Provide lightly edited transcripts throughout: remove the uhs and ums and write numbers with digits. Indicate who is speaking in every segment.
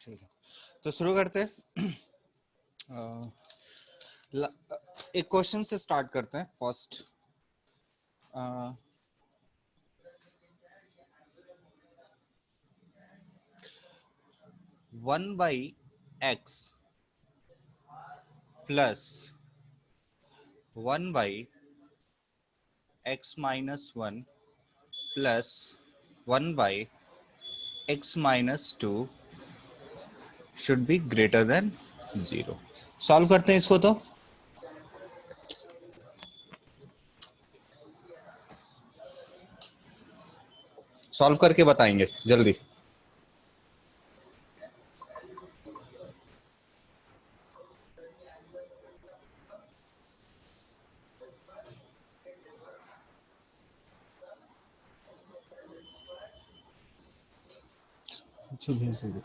Speaker 1: ठीक है, तो शुरू करते हैं। एक क्वेश्चन से स्टार्ट करते हैं। First, 1/x plus 1/x-1 plus 1/x-2 should be greater than 0। Solve करते हैं इसको। तो सॉल्व करके बताएंगे जल्दी। अच्छा, भेज दो।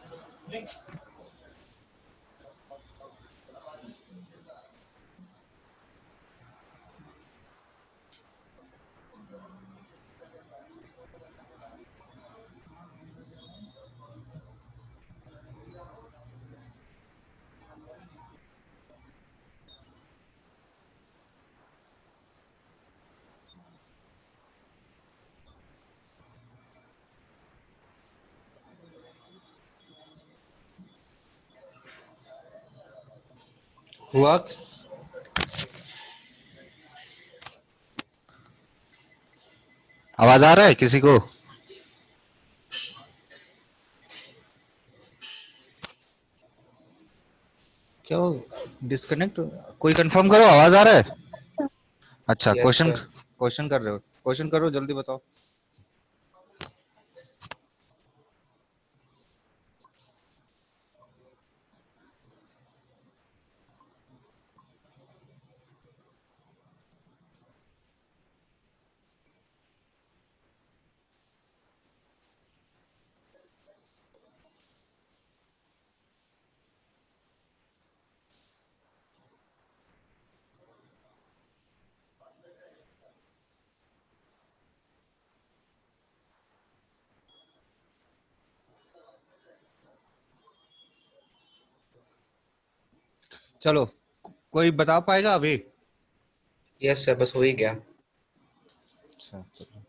Speaker 1: हुआ? आवाज आ रहा है किसी को? क्या डिस्कनेक्ट? कोई कंफर्म करो, आवाज आ रहा है? अच्छा,
Speaker 2: यस
Speaker 1: क्वेश्चन
Speaker 2: सर।
Speaker 1: क्वेश्चन कर रहे हो? क्वेश्चन करो, जल्दी बताओ। चलो, कोई बता पाएगा अभी?
Speaker 2: यस सर, बस हो ही गया।
Speaker 1: अच्छा, चलो।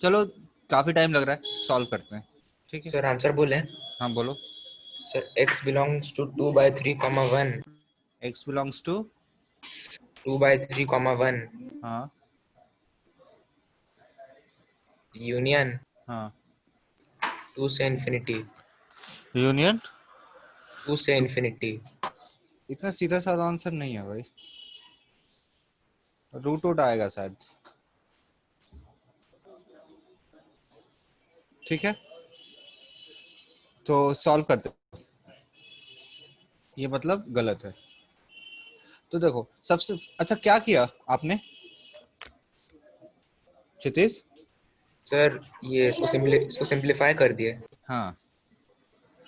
Speaker 1: चलो, काफी टाइम लग रहा है, सॉल्व करते हैं। ठीक है,
Speaker 2: सर आंसर बोले।
Speaker 1: हाँ बोलो।
Speaker 2: Sir x belongs to 2/3, 1,
Speaker 1: x belongs to
Speaker 2: 2/3, 1
Speaker 1: हाँ
Speaker 2: यूनियन
Speaker 1: हाँ
Speaker 2: 2 से इन्फिनिटी।
Speaker 1: यूनियन।
Speaker 2: 2 से इन्फिनिटी।
Speaker 1: इतना सीधा साधा आंसर नहीं है भाई, रूट आउट आएगा शायद। ठीक है, तो सॉल्व करते हैं। ये मतलब गलत है। तो देखो, सबसे अच्छा क्या किया आपने क्षितिज?
Speaker 2: सर ये इसको सिंप्लीफाई कर दिए।
Speaker 1: हाँ,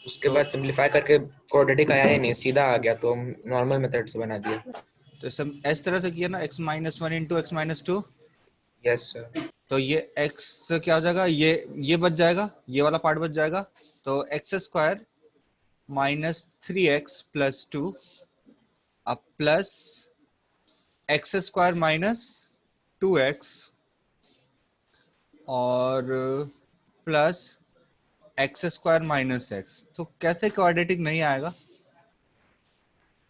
Speaker 2: उसके
Speaker 1: तो
Speaker 2: बाद सिंप्लीफाई करके क्वाड्रेटिक आया ही नहीं, सीधा आ गया, तो हम नॉर्मल मेथड से बना दिए।
Speaker 1: तो सब इस तरह से किया ना, x-1 into x-2।
Speaker 2: Yes sir.
Speaker 1: तो ये x से क्या हो जाएगा, ये बच जाएगा, ये वाला पार्ट बच जाएगा। तो x² -3x + 2 अब प्लस x² -2x और प्लस x² -x। तो कैसे क्वाड्रेटिक नहीं आएगा?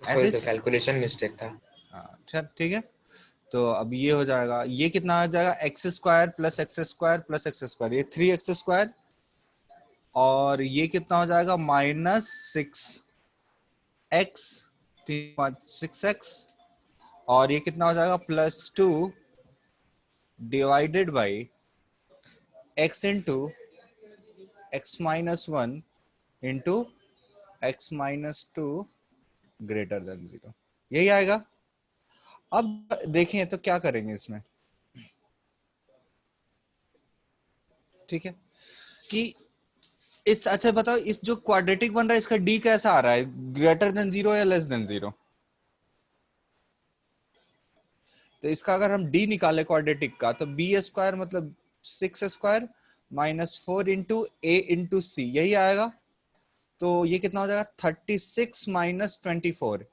Speaker 2: उसका
Speaker 1: ऐसे
Speaker 2: तो
Speaker 1: ही।
Speaker 2: कैलकुलेशन मिस्टेक था।
Speaker 1: अच्छा, ठीक है। तो अब ये हो जाएगा, ये कितना आ जाएगा, x² + x² + x², ये 3x²। और ये कितना हो जाएगा, -6x, 6x। और ये कितना हो जाएगा, +2 divided by x into x-1 into x-2 greater than 0। यही आएगा। अब देखें तो क्या करेंगे इसमें। ठीक है, कि इस, अच्छा बताओ, इस जो क्वाड्रेटिक बन रहा है इसका डी कैसा आ रहा है, ग्रेटर देन 0 या लेस देन 0? तो इसका अगर हम d निकाले क्वाड्रेटिक का, तो बी स्क्वायर मतलब 6 स्क्वायर माइनस 4 इंटू ए इंटू सी, यही आएगा। तो ये कितना हो जाएगा 36 माइनस 24,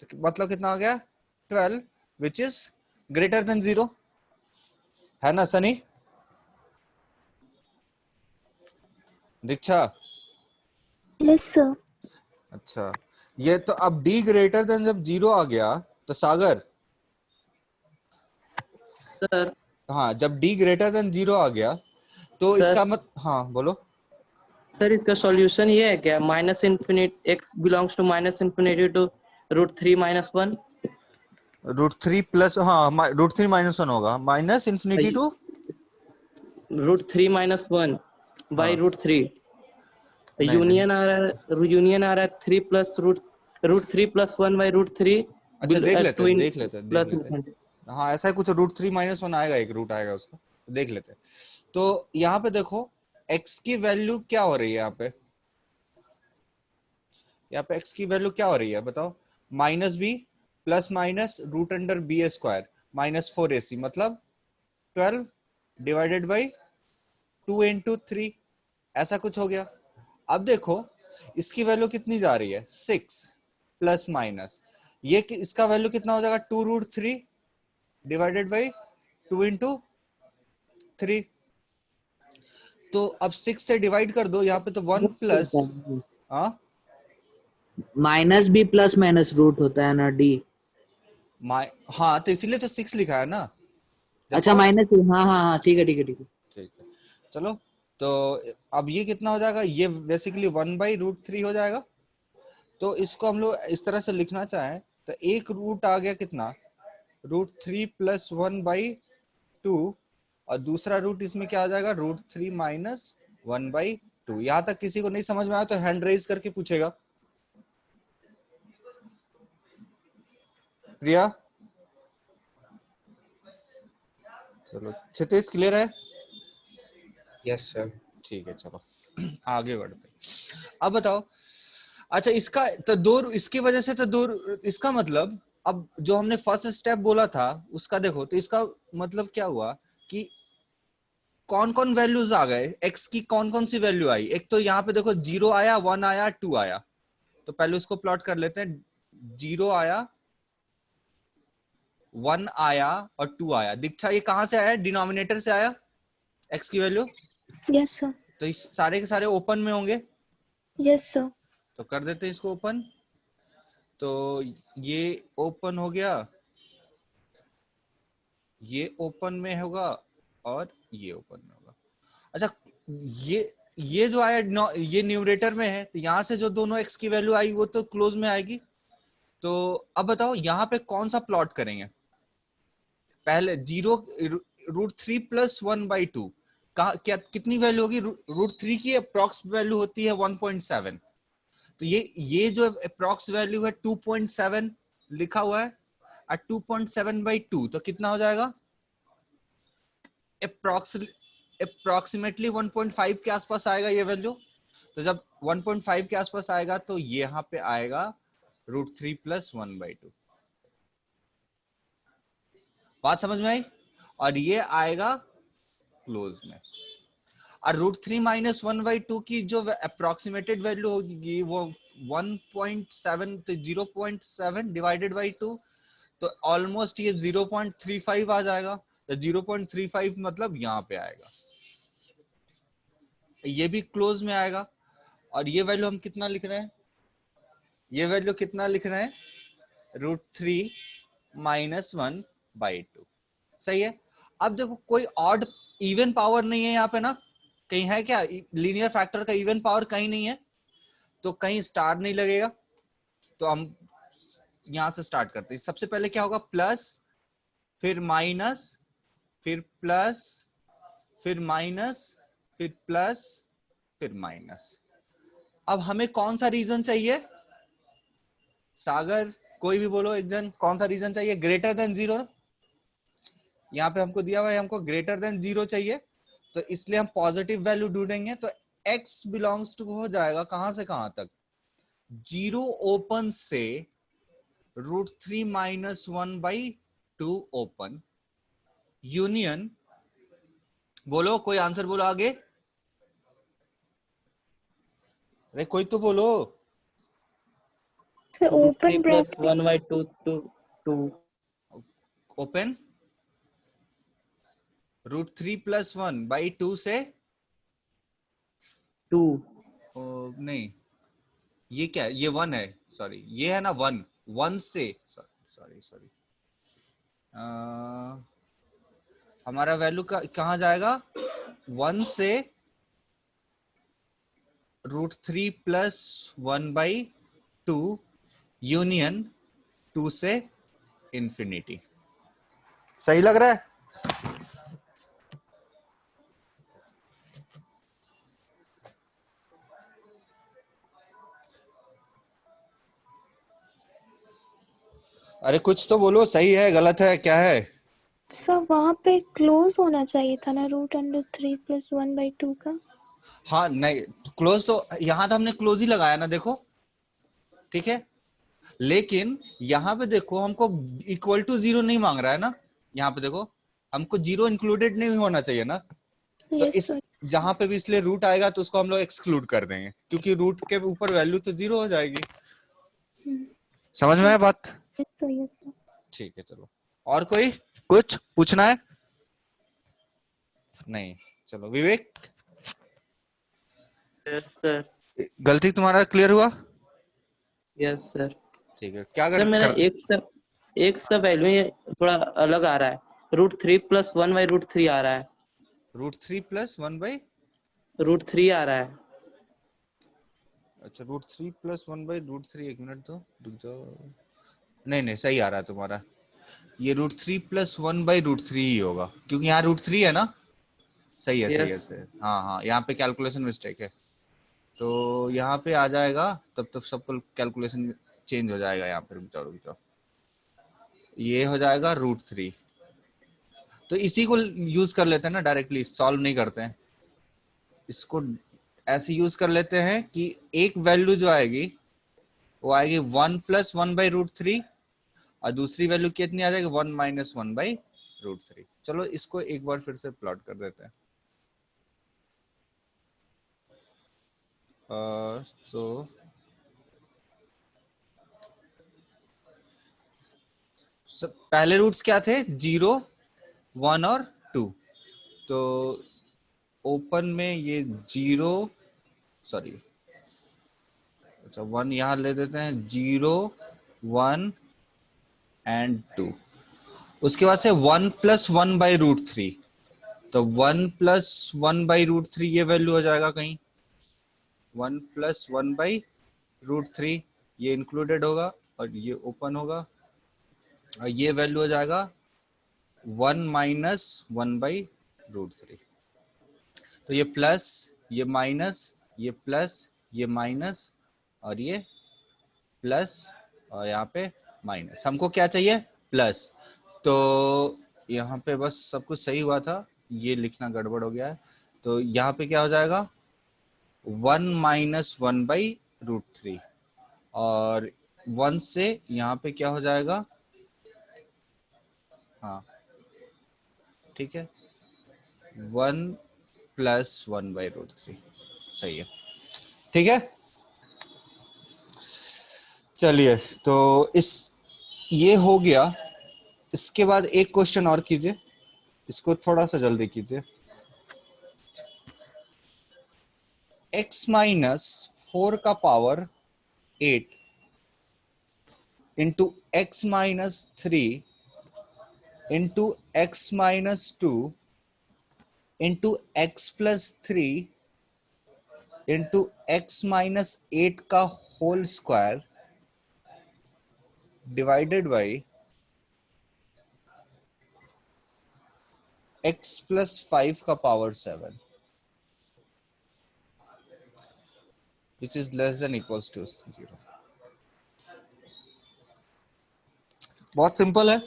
Speaker 1: तो मतलब कितना आ गया 12, विच इज ग्रेटर देन 0, है ना सनी? दीक्षा?
Speaker 3: Yes sir.
Speaker 1: अच्छा, ये तो अब d ग्रेटर देन जब 0 आ गया, तो सागर
Speaker 4: सर
Speaker 1: हाँ, जब d ग्रेटर देन 0 आ गया तो
Speaker 4: सर
Speaker 1: इसका मत, हाँ बोलो।
Speaker 4: सर इसका सॉल्यूशन ये है क्या, minus infinity x belongs to minus infinity to √3 - 1।
Speaker 1: √3 plus, हाँ √3 -1 होगा, माइनस इन्फिनिटी टू
Speaker 4: √3 - 1 बाई
Speaker 1: हाँ
Speaker 4: √3।
Speaker 1: नहीं नहीं,
Speaker 4: यूनियन आ रहा है 3 प्लस √3 + 1 बाई √3
Speaker 1: अच्छा देख लेते
Speaker 4: टू
Speaker 1: हैं,
Speaker 4: इन
Speaker 1: देख लेते हैं, देख
Speaker 4: प्लस
Speaker 1: लेते हैं।
Speaker 4: इन्फिनिटी।
Speaker 1: हाँ ऐसा है कुछ, √3 -1 आएगा, एक रूट आएगा उसका, देख लेते हैं। तो यहाँ पे देखो x की वैल्यू क्या हो रही है, यहाँ पे x की वैल्यू क्या हो रही है बताओ, minus B plus minus root under B square minus 4ac, मतलब 12 डिवाइडेड बाई 2 इंटू 3, ऐसा कुछ हो गया। अब देखो इसकी वैल्यू कितनी जा रही है 6 प्लस माइनस, ये इसका वैल्यू कितना हो जाएगा 2√3 डिवाइडेड बाई 2 इंटू 3। तो अब 6 से डिवाइड कर दो, यहाँ पे तो 1 प्लस, हाँ
Speaker 5: माइनस भी प्लस माइनस रूट होता है ना डी।
Speaker 1: हाँ तो इसीलिए तो 6 लिखा है ना।
Speaker 5: अच्छा
Speaker 1: देखो
Speaker 5: माइनस, हाँ हाँ हाँ ठीक है ठीक है ठीक है।
Speaker 1: ठीक है, चलो। तो अब ये कितना हो जाएगा, ये बेसिकली 1/√3 हो जाएगा। तो इसको हम लोग इस तरह से लिखना चाहें तो एक रूट आ गया कितना, √3 प्लस 1/2, और दूसरा रूट इसमें क्या आ जाएगा √3 माइनस 1/2। यहाँ तक किसी को नहीं समझ में आया तो हैंड रेज करके पूछेगा। प्रिया? चलो क्षितिज क्लियर है?
Speaker 2: Yes sir.
Speaker 1: ठीक है चलो आगे बढ़ते। अब बताओ, अच्छा इसका तो दो, इसकी वजह से तो दो, इसका मतलब अब जो हमने फर्स्ट स्टेप बोला था उसका देखो, तो इसका मतलब क्या हुआ कि कौन कौन वैल्यूज आ गए, x की कौन कौन सी वैल्यू आई। एक तो यहाँ पे देखो 0 आया, 1 आया, 2 आया। तो पहले उसको प्लॉट कर लेते हैं। 0 आया, 1 आया और 2 आया। दीक्षा ये कहां से आया, डिनोमिनेटर से आया x की वैल्यू।
Speaker 3: Yes sir.
Speaker 1: तो इस सारे के सारे ओपन में होंगे,
Speaker 3: यस सर।
Speaker 1: तो कर देते हैं इसको ओपन। तो ये ओपन हो गया, ये ओपन में होगा और ये ओपन में होगा। अच्छा ये जो आया ये न्यूमरेटर में है, तो यहां से जो दोनों x की वैल्यू आई वो तो क्लोज में आएगी। तो अब बताओ यहाँ पे कौन सा प्लॉट करेंगे। पहले 0 √3 प्लस 1/2, क्या कितनी वैल्यू होगी, √3 की अप्रॉक्स वैल्यू होती है 1.7। तो ये जो अप्रॉक्स वैल्यू है 2.7 लिखा हुआ है, और 2.7/2 तो कितना हो जाएगा, अप्रोक्सीमेटली 1.5 के आसपास आएगा ये वैल्यू। तो जब 1.5 के आसपास आएगा तो यहाँ पे आएगा √3 प्लस 1/2। बात समझ में आई? और ये आएगा क्लोज में। और √3 माइनस 1/2 की जो अप्रोक्सीमेटेड वैल्यू होगी वो 1.7, तो 0.7 डिवाइडेड बाई 2, तो ऑलमोस्ट ये 0.35 आ जाएगा। तो 0.35 मतलब यहाँ पे आएगा, ये भी क्लोज में आएगा। और ये वैल्यू हम कितना लिख रहे हैं, ये वैल्यू कितना लिख रहे हैं, √3 माइनस 1/2। सही है। अब देखो कोई ऑड इवन पावर नहीं है यहाँ पे ना, कहीं है क्या लीनियर फैक्टर का इवन पावर, कहीं नहीं है, तो कहीं स्टार नहीं लगेगा। तो हम यहां से स्टार्ट करते हैं। सबसे पहले क्या होगा, प्लस, फिर माइनस, फिर प्लस, फिर माइनस, फिर प्लस, फिर माइनस। अब हमें कौन सा रीजन चाहिए, सागर कोई भी बोलो एक जन, कौन सा रीजन चाहिए, ग्रेटर देन 0। यहाँ पे हमको दिया हुआ है, हमको ग्रेटर देन 0 चाहिए, तो इसलिए हम पॉजिटिव वैल्यू ढूंढेंगे। तो x बिलोंग्स टू हो जाएगा कहां से कहां तक, 0 ओपन से √3 माइनस 1/2 टू ओपन यूनियन, बोलो कोई आंसर बोलो आगे, अरे कोई तो बोलो।
Speaker 3: Sir
Speaker 4: root 3
Speaker 3: open
Speaker 4: plus
Speaker 3: bracket
Speaker 4: 1 by 2 to 2
Speaker 1: open √3 + 1 / 2 से
Speaker 4: 2
Speaker 1: नहीं, ये क्या है, ये 1 है, सॉरी ये है ना 1, 1 से, सॉरी सॉरी, हमारा वैल्यू का कहाँ जाएगा, 1 से √3 + 1/2 यूनियन 2 से इंफिनिटी। सही लग रहा है? अरे कुछ तो बोलो, सही है गलत है क्या है?
Speaker 3: सर वहाँ पे क्लोज होना चाहिए था ना √3 + 1/2 का।
Speaker 1: हाँ नहीं, क्लोज तो यहाँ तो हमने क्लोज ही लगाया ना, देखो ठीक है, लेकिन यहाँ पे देखो हमको इक्वल टू 0 नहीं मांग रहा है ना, यहाँ पे देखो हमको 0 इंक्लूडेड नहीं होना चाहिए ना, तो
Speaker 3: यस
Speaker 1: इस
Speaker 3: सर।
Speaker 1: जहां पे भी इसलिए रूट आएगा तो उसको हम लोग एक्सक्लूड कर देंगे, क्योंकि रूट के ऊपर वैल्यू तो 0 हो जाएगी। समझ में आया बात?
Speaker 3: Yes sir, yes sir.
Speaker 1: ठीक है चलो, और कोई कुछ पूछना है? नहीं, चलो विवेक,
Speaker 4: yes sir
Speaker 1: गलती तुम्हारा क्लियर हुआ?
Speaker 4: yes sir
Speaker 1: ठीक है, क्या
Speaker 4: सर मेरा
Speaker 1: कर
Speaker 4: एक सब वैल्यू ये थोड़ा अलग आ रहा है, √3 + 1 by √3 आ रहा है,
Speaker 1: √3 + 1/,
Speaker 4: √3 आ रहा है।
Speaker 1: अच्छा √3 + 1/√3, एक मिनट तो रुक जाओ, नहीं नहीं सही आ रहा है तुम्हारा, ये √3 + 1/√3 ही होगा, क्योंकि यहाँ √3 है ना, सही है सही है
Speaker 4: यस
Speaker 1: सही है, हाँ हाँ यहाँ पे कैलकुलेशन मिस्टेक है, तो यहाँ पे आ जाएगा, तब तक सबको कैलकुलेशन चेंज हो जाएगा, यहाँ पे रुक जाओ रुक जाओ, ये हो जाएगा √3, तो इसी को यूज कर लेते हैं ना, डायरेक्टली सॉल्व नहीं करते हैं इसको, ऐसे यूज कर लेते हैं कि एक वैल्यू जो आएगी वो आएगी 1 + 1/√3, और दूसरी वैल्यू कितनी आ जाएगी, 1 - 1/√3। चलो इसको एक बार फिर से प्लॉट कर देते हैं, सो पहले रूट्स क्या थे, 0, 1 और 2, तो ओपन में ये 0, सॉरी अच्छा 1 यहाँ ले देते हैं, 0, 1 एंड 2, उसके बाद से 1 + 1/√3, तो 1 + 1/√3 ये वैल्यू हो जाएगा कहीं, 1 + 1/√3 ये इंक्लूडेड होगा और ये ओपन होगा, और ये वैल्यू हो जाएगा 1 - 1/√3, तो ये प्लस, ये माइनस, ये प्लस, ये माइनस, और ये प्लस, और यहाँ पे माइनस, हमको क्या चाहिए, प्लस, तो यहाँ पे बस सब कुछ सही हुआ था, ये लिखना गड़बड़ हो गया है, तो यहाँ पे क्या हो जाएगा, 1 - 1/√3, और 1 से यहाँ पे क्या हो जाएगा, हाँ ठीक है, 1 + 1/√3, सही है, ठीक है। चलिए, तो इस ये हो गया, इसके बाद एक क्वेश्चन और कीजिए, इसको थोड़ा सा जल्दी कीजिए, x - 4 का power 8 into x - 3 into x - 2 into x + 3 into x - 8 का whole square divided by x + 5 का power 7, which is less than equals to 0। बहुत सिंपल है।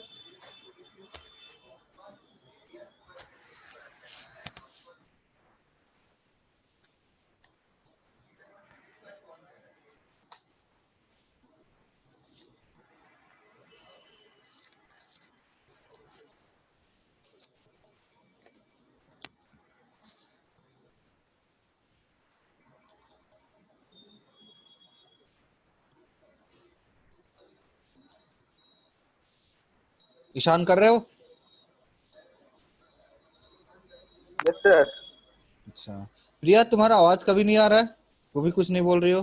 Speaker 1: ईशान कर रहे हो?
Speaker 2: Yes sir.
Speaker 1: अच्छा, प्रिया तुम्हारा आवाज कभी नहीं आ रहा है, वो भी कुछ नहीं बोल रही हो।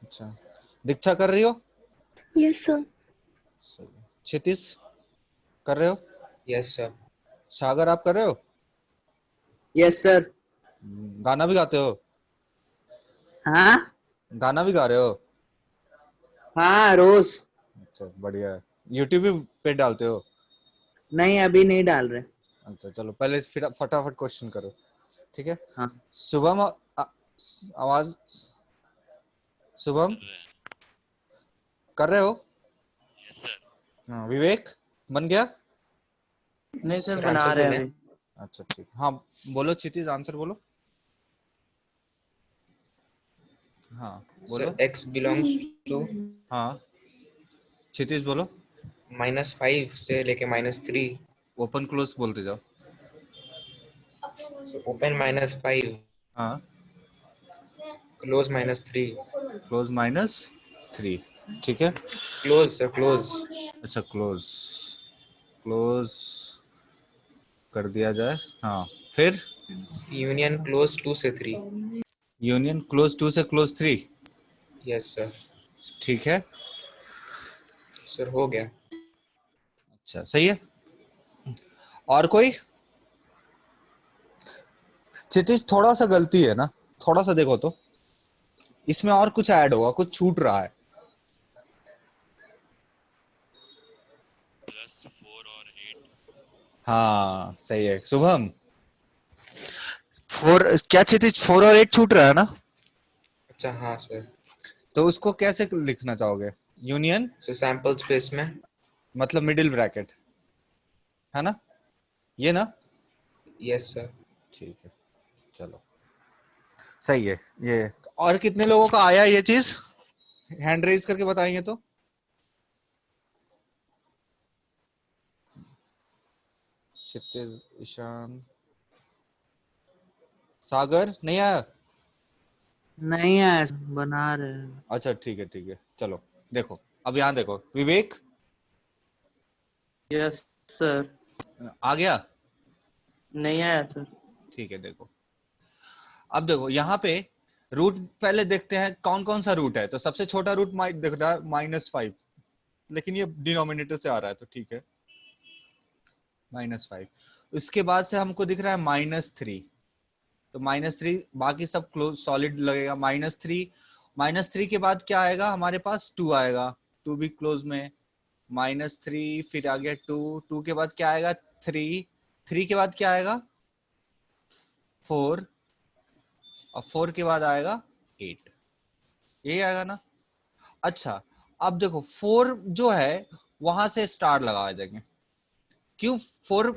Speaker 1: अच्छा, दीक्षा कर रही हो?
Speaker 3: Yes sir.
Speaker 1: क्षितिज कर रहे हो?
Speaker 2: Yes sir.
Speaker 1: सागर आप कर रहे हो?
Speaker 5: Yes sir.
Speaker 1: गाना भी गाते हो?
Speaker 5: हाँ
Speaker 1: गाना भी गा रहे हो?
Speaker 5: हाँ रोज।
Speaker 1: अच्छा बढ़िया है। यूट्यूब पे डालते हो?
Speaker 5: नहीं अभी नहीं डाल रहे।
Speaker 1: अच्छा चलो, पहले फिर फटाफट क्वेश्चन करो, ठीक है।
Speaker 5: हाँ
Speaker 1: शुभम आवाज, शुभम कर रहे हो?
Speaker 6: Yes sir.
Speaker 1: हाँ, विवेक बन गया?
Speaker 4: नहीं सर,
Speaker 2: सर
Speaker 4: बना
Speaker 2: आंसर
Speaker 4: रहे हैं
Speaker 2: बोले।
Speaker 4: अभी।
Speaker 1: अच्छा ठीक, हाँ बोलो क्षितिज, आंसर बोलो। हाँ बोलो।
Speaker 2: सर x बिलोंग्स टू
Speaker 1: हाँ क्षितिज बोलो।
Speaker 2: -5 से लेके -3।
Speaker 1: ओपन क्लोज बोलते जाओ।
Speaker 2: ओपन -5,
Speaker 1: हाँ,
Speaker 2: क्लोज -3।
Speaker 1: क्लोज -3, ठीक है।
Speaker 2: Close sir, close.
Speaker 1: अच्छा क्लोज, क्लोज कर दिया जाए, हाँ। फिर
Speaker 2: यूनियन क्लोज 2 से 3।
Speaker 1: यूनियन क्लोज 2 से क्लोज 3,
Speaker 2: यस सर।
Speaker 1: ठीक है।
Speaker 2: सर हो गया।
Speaker 1: अच्छा सही है। और कोई? क्षितिज थोड़ा सा गलती है ना, थोड़ा सा देखो तो, इसमें और कुछ ऐड होगा, कुछ छूट रहा है।
Speaker 6: +4 और 8।
Speaker 1: हाँ सही है शुभम। 4 क्या क्षितिज, 4 और 8 छूट रहा है ना?
Speaker 2: अच्छा हाँ सर।
Speaker 1: तो उसको कैसे लिखना चाहोगे? यूनियन
Speaker 2: सर सैंपल स्पेस में।
Speaker 1: मतलब मिडिल ब्रैकेट, है ना, ये ना?
Speaker 2: Yes sir.
Speaker 1: ठीक है चलो, सही है ये। और कितने लोगों का आया ये चीज, हैंड रेज करके बताएंगे तो। क्षितिज, ईशान, सागर नहीं आया?
Speaker 5: नहीं है, बना रहे हैं।
Speaker 1: अच्छा ठीक है ठीक है, चलो देखो, अब यहाँ देखो, विवेक
Speaker 4: यस सर।
Speaker 1: आ गया?
Speaker 4: नहीं आया सर।
Speaker 1: ठीक है देखो, अब देखो यहाँ पे रूट पहले देखते हैं कौन कौन सा रूट है। तो सबसे छोटा रूट दिख रहा है -5, लेकिन ये डिनोमिनेटर से आ रहा है तो ठीक है, -5। उसके बाद से हमको दिख रहा है -3, तो -3, बाकी सब क्लोज सॉलिड लगेगा। -3 के बाद क्या आएगा हमारे पास? 2 आएगा, 2 भी क्लोज में। -3, फिर आ गया 2, 2 के बाद क्या आएगा? 3, 3 के बाद क्या आएगा? 4, और 4 के बाद आएगा 8, यही आएगा ना? अच्छा, अब देखो 4 जो है वहां से स्टार लगा देंगे। क्यों 4,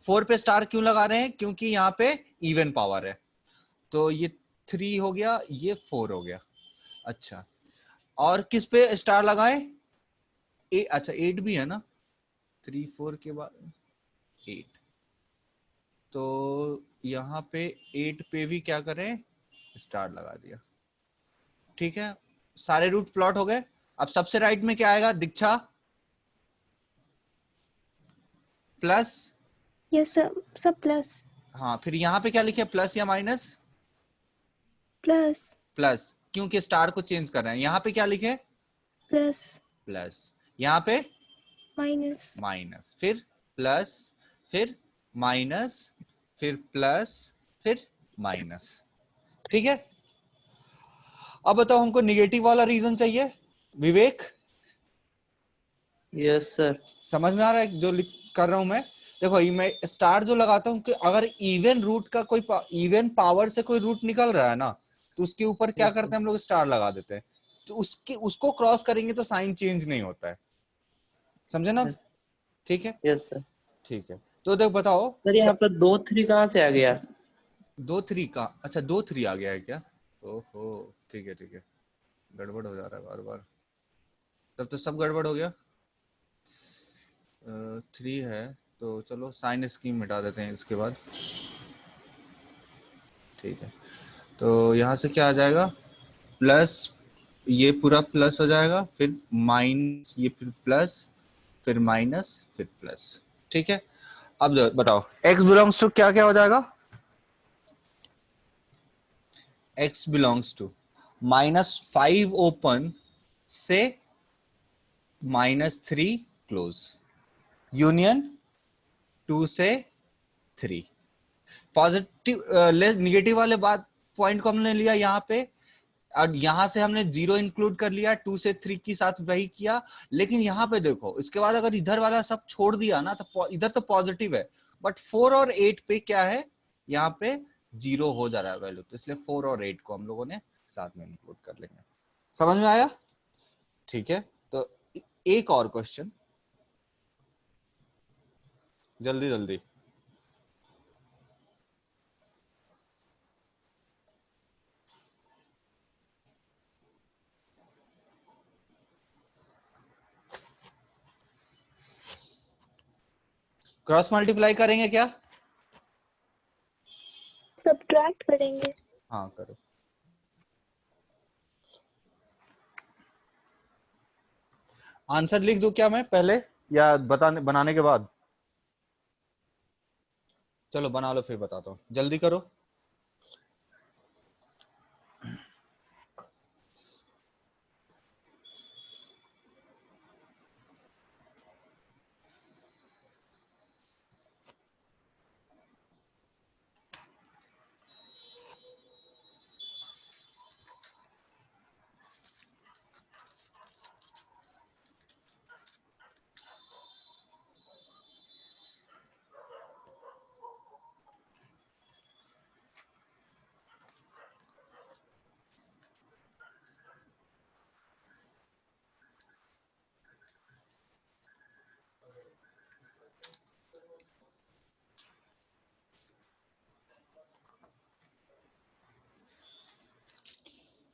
Speaker 1: 4 पे स्टार क्यों लगा रहे हैं? क्योंकि यहाँ पे इवन पावर है। तो ये 3 हो गया, ये 4 हो गया। अच्छा, और किस पे स्टार लगाए? अच्छा 8 भी है ना, 3 4 के बाद 8, तो यहाँ पे 8 पे भी क्या करें? स्टार लगा दिया, ठीक है। सारे रूट प्लॉट हो गए। अब सबसे राइट में क्या आएगा दीक्षा? प्लस,
Speaker 3: यस सर, सब प्लस।
Speaker 1: हाँ फिर यहाँ पे क्या लिखे, प्लस या माइनस?
Speaker 3: प्लस।
Speaker 1: प्लस, क्योंकि स्टार को चेंज कर रहे हैं। यहाँ पे क्या लिखे?
Speaker 3: प्लस।
Speaker 1: प्लस, यहाँ पे
Speaker 3: माइनस।
Speaker 1: माइनस, फिर प्लस, फिर माइनस, फिर प्लस, फिर माइनस, ठीक है। अब बताओ हमको निगेटिव वाला रीजन चाहिए, विवेक।
Speaker 4: Yes sir.
Speaker 1: समझ में आ रहा है जो कर रहा हूं मैं? देखो मैं स्टार जो लगाता हूं कि अगर इवन रूट का कोई इवन पावर से कोई रूट निकल रहा है ना, तो उसके ऊपर क्या
Speaker 4: यस
Speaker 1: करते
Speaker 4: सर।
Speaker 1: हैं हम लोग? स्टार लगा देते हैं। तो उसको क्रॉस करेंगे तो साइन चेंज नहीं होता है, समझे ना? ठीक है,
Speaker 4: यस सर।
Speaker 1: ठीक है। तो देख बताओ,
Speaker 4: सर यहाँ पर 2 3 कहाँ से आ गया?
Speaker 1: 2 3 का, अच्छा 2 3 आ गया है क्या? ओहो, ठीक है ठीक है, गड़बड़ हो जा रहा है बार बार, तब तो सब गड़बड़ हो गया। 3 है तो चलो साइन स्कीम मिटा देते हैं इसके बाद, ठीक है। तो यहाँ से क्या आ जाएगा? प्लस ये पूरा प्लस हो जाएगा, फिर माइनस, ये फिर प्लस, फिर माइनस, फिर प्लस। ठीक है, अब बताओ x बिलोंग्स टू क्या क्या हो जाएगा? x बिलोंग्स टू -5 ओपन से -3 क्लोज, यूनियन 2 से 3। पॉजिटिव निगेटिव वाले बात पॉइंट को हमने लिया यहाँ पे, और यहां से हमने 0 इंक्लूड कर लिया, 2 से 3 के साथ वही किया। लेकिन यहाँ पे देखो, इसके बाद अगर इधर वाला सब छोड़ दिया ना, तो इधर तो पॉजिटिव है, बट 4 और 8 पे क्या है, यहाँ पे 0 हो जा रहा है वैल्यू, तो इसलिए 4 और 8 को हम लोगों ने साथ में इंक्लूड कर लेंगे। समझ में आया? ठीक है, तो एक और क्वेश्चन, जल्दी जल्दी। क्रॉस मल्टीप्लाई करेंगे क्या?
Speaker 3: सब्ट्रैक्ट करेंगे।
Speaker 1: हाँ करो। आंसर लिख दूं क्या मैं पहले, या बनाने के बाद? चलो बना लो, फिर बताता हूँ, जल्दी करो।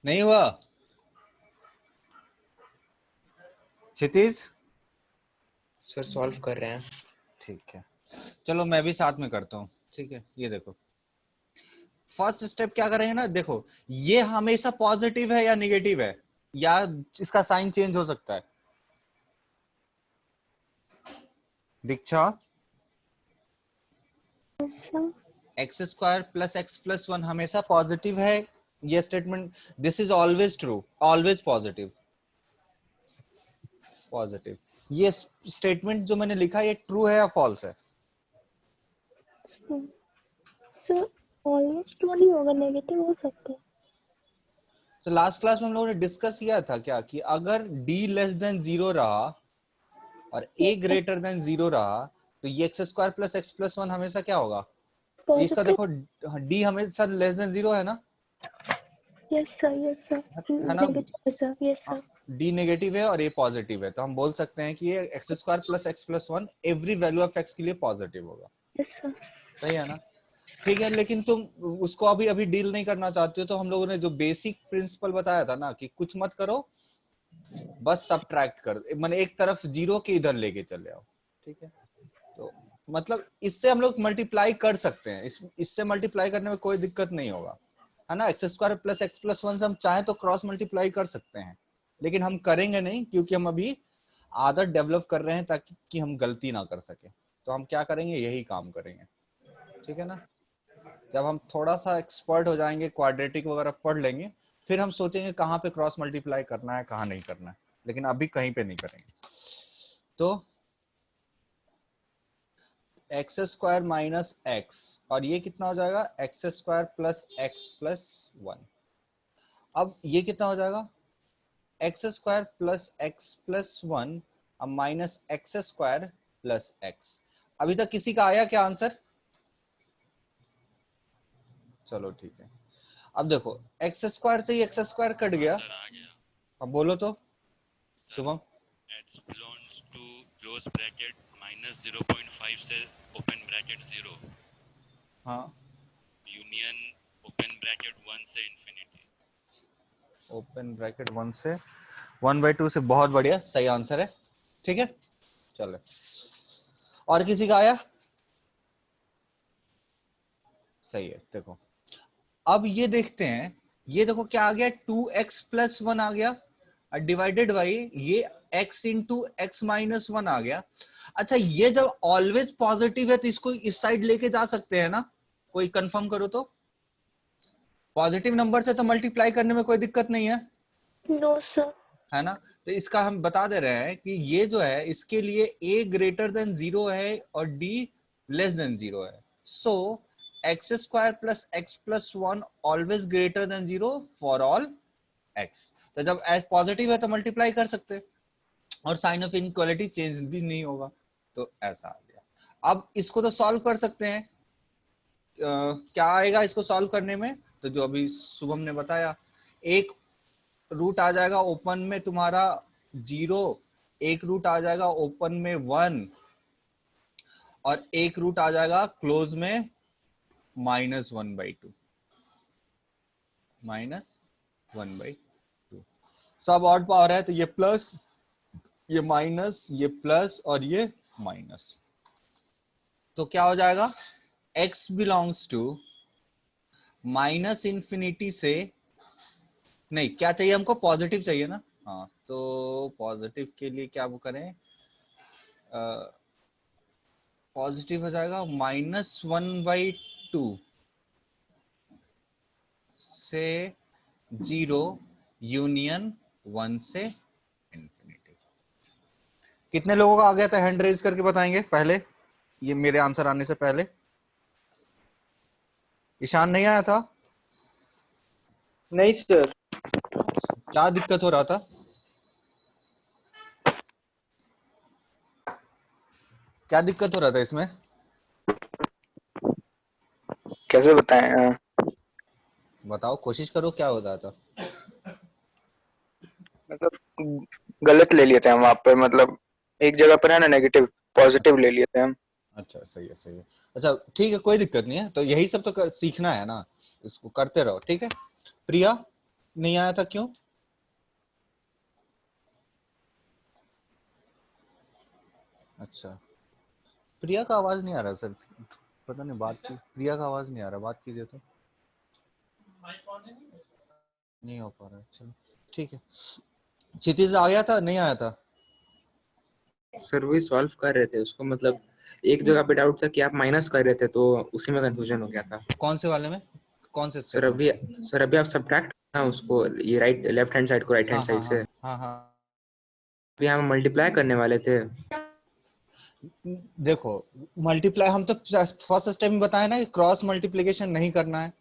Speaker 1: नहीं हुआ? क्षितिज?
Speaker 2: सर सॉल्व कर रहे हैं।
Speaker 1: ठीक है, चलो मैं भी साथ में करता हूँ। ठीक है, ये देखो, फर्स्ट स्टेप क्या करेंगे ना, देखो ये हमेशा पॉजिटिव है या निगेटिव है, या इसका साइन चेंज हो सकता है? Diksha? X square plus x plus 1 हमेशा पॉजिटिव है, ये statement, this is always true, always positive, positive. ये स्टेटमेंट जो मैंने लिखा, ये ट्रू है या फॉल्स है?
Speaker 3: सर ऑलमोस्ट ट्रू नहीं होगा, नेगेटिव हो सकता है।
Speaker 1: तो लास्ट क्लास में हम लोगों ने डिस्कस किया था क्या, कि अगर d लेस देन 0 रहा और a ग्रेटर देन 0 रहा, तो ये x square plus x plus 1 हमेशा क्या होगा? तो इसका देखो, d हमेशा लेस देन 0 है ना?
Speaker 3: यस सर, यस सर,
Speaker 1: है ना?
Speaker 3: Negative sir, yes sir.
Speaker 1: d negative है और a पॉजिटिव है, तो हम बोल सकते हैं कि ये x square plus x plus 1 every value of x के लिए पॉजिटिव होगा।
Speaker 3: Yes sir.
Speaker 1: सही है ना? ठीक है, लेकिन तुम उसको अभी अभी डील नहीं करना चाहते हो, तो हम लोगों ने जो बेसिक प्रिंसिपल बताया था ना, कि कुछ मत करो, बस सब्ट्रैक्ट कर, माने एक तरफ 0 के इधर लेके चले आओ। ठीक है, तो मतलब इससे हम लोग मल्टीप्लाई कर सकते हैं, इससे मल्टीप्लाई करने में कोई दिक्कत नहीं होगा, है ना? X square plus x plus 1 से हम चाहे तो क्रॉस मल्टीप्लाई कर सकते हैं, लेकिन हम करेंगे नहीं, क्योंकि हम अभी आदत डेवलप कर रहे हैं, ताकि कि हम गलती ना कर सके। तो हम क्या करेंगे, यही काम करेंगे। ठीक है ना? जब हम थोड़ा सा एक्सपर्ट हो जाएंगे, क्वाड्रेटिक वगैरह पढ़ लेंगे, फिर हम सोचेंगे कहाँ पे क्रॉस मल्टीप्लाई करना है, कहाँ नहीं करना है, लेकिन अभी कहीं पे नहीं करेंगे। तो एक्स स्क्वायर माइनस एक्स, और ये कितना हो जाएगा, x square plus x plus 1। अब ये कितना हो जाएगा, x square plus x plus 1 अब minus x square plus x. अभी तक किसी का आया क्या आंसर? चलो ठीक है, अब देखो एक्स स्क्वायर से ही एक्स स्क्वायर कट गया,
Speaker 6: सर आ गया।
Speaker 1: अब बोलो तो
Speaker 6: sir
Speaker 1: Shubham.
Speaker 6: x belongs to close bracket minus 0.5 से open bracket 0
Speaker 1: हाँ,
Speaker 6: union open bracket 1 से infinity।
Speaker 1: ओपन ब्रैकेट 1 से 1/2 से, बहुत बढ़िया, सही आंसर है। ठीक है, चलो, और किसी का आया? सही है। देखो अब ये देखते हैं ये देखो क्या आ गया, 2x प्लस 1 आ गया, डिवाइडेड बाई ये x इंटू एक्स माइनस 1 आ गया। अच्छा ये जब ऑलवेज पॉजिटिव है तो इसको इस साइड लेके जा सकते हैं ना, कोई कंफर्म करो तो। पॉजिटिव नंबर से तो मल्टीप्लाई करने में कोई दिक्कत नहीं है,
Speaker 3: नो सर।
Speaker 1: है ना। तो इसका हम बता दे रहे हैं कि ये जो है इसके लिए a ग्रेटर देन 0 है और d लेस देन 0 है। So x square plus x plus 1 always greater than 0 for all x। तो जब x पॉजिटिव है तो मल्टीप्लाई कर सकते हैं और साइन ऑफ इनइक्वालिटी चेंज भी नहीं होगा। तो ऐसा आ गया। अब इसको तो सॉल्व कर सकते हैं। क्या आएगा इसको सॉल्व करने में, तो जो अभी शुभम ने बताया, एक रूट आ जाएगा ओपन में तुम्हारा 0, एक रूट आ जाएगा ओपन में 1 और एक रूट आ जाएगा क्लोज में -1/2, -1/2। सब ऑड पावर है तो ये प्लस, ये माइनस, ये प्लस और ये माइनस। तो क्या हो जाएगा, x बिलोंग्स टू -∞ से, नहीं क्या चाहिए हमको, पॉजिटिव चाहिए ना। हाँ तो पॉजिटिव के लिए क्या वो करें, पॉजिटिव हो जाएगा -1/2 से 0 यूनियन 1 से इन्फिनिटी। कितने लोगों का आ गया था, हैंड रेज करके बताएंगे पहले, ये मेरे आंसर आने से पहले। ईशान नहीं आया था?
Speaker 7: नहीं सर।
Speaker 1: क्या दिक्कत हो रहा था? क्या दिक्कत हो रहा था इसमें?
Speaker 7: कैसे बताएं?
Speaker 1: बताओ, कोशिश करो, क्या हो रहा था?
Speaker 7: मतलब गलत ले लिए थे हम वहाँ पे, मतलब एक जगह पर है ना नेगेटिव, पॉजिटिव ले लिए थे हम।
Speaker 1: अच्छा सही है, सही है। अच्छा ठीक है, कोई दिक्कत नहीं है। तो यही सब तो सीखना है ना, इसको करते रहो, ठीक है। प्रिया नहीं आया था, क्यों? अच्छा प्रिया का आवाज नहीं आ रहा सर, पता नहीं बात की, प्रिया का आवाज नहीं आ रहा, बात कीजिए तो। नहीं हो पा रहा है, चलो ठीक है। क्षितिज आ गया था, नहीं आया था?
Speaker 2: सर वही सॉल्व कर रहे थे उसको, मतलब एक जगह पे डाउट था कि आप माइनस कर रहे थे तो उसी में कंफ्यूजन हो गया था।
Speaker 1: कौन से वाले में, कौन से
Speaker 2: सर
Speaker 1: स्टेप में?
Speaker 2: अभी आप सब्ट्रैक्ट ना उसको, ये राइट लेफ्ट हैंड साइड को राइट हैंड
Speaker 1: हाँ हाँ
Speaker 2: साइड
Speaker 1: हाँ
Speaker 2: से,
Speaker 1: हाँ हाँ।
Speaker 2: अभी हम मल्टीप्लाई करने वाले थे।
Speaker 1: देखो मल्टीप्लाई हम तो फर्स्ट स्टेप में बताए ना कि क्रॉस मल्टीप्लिकेशन नहीं करना है।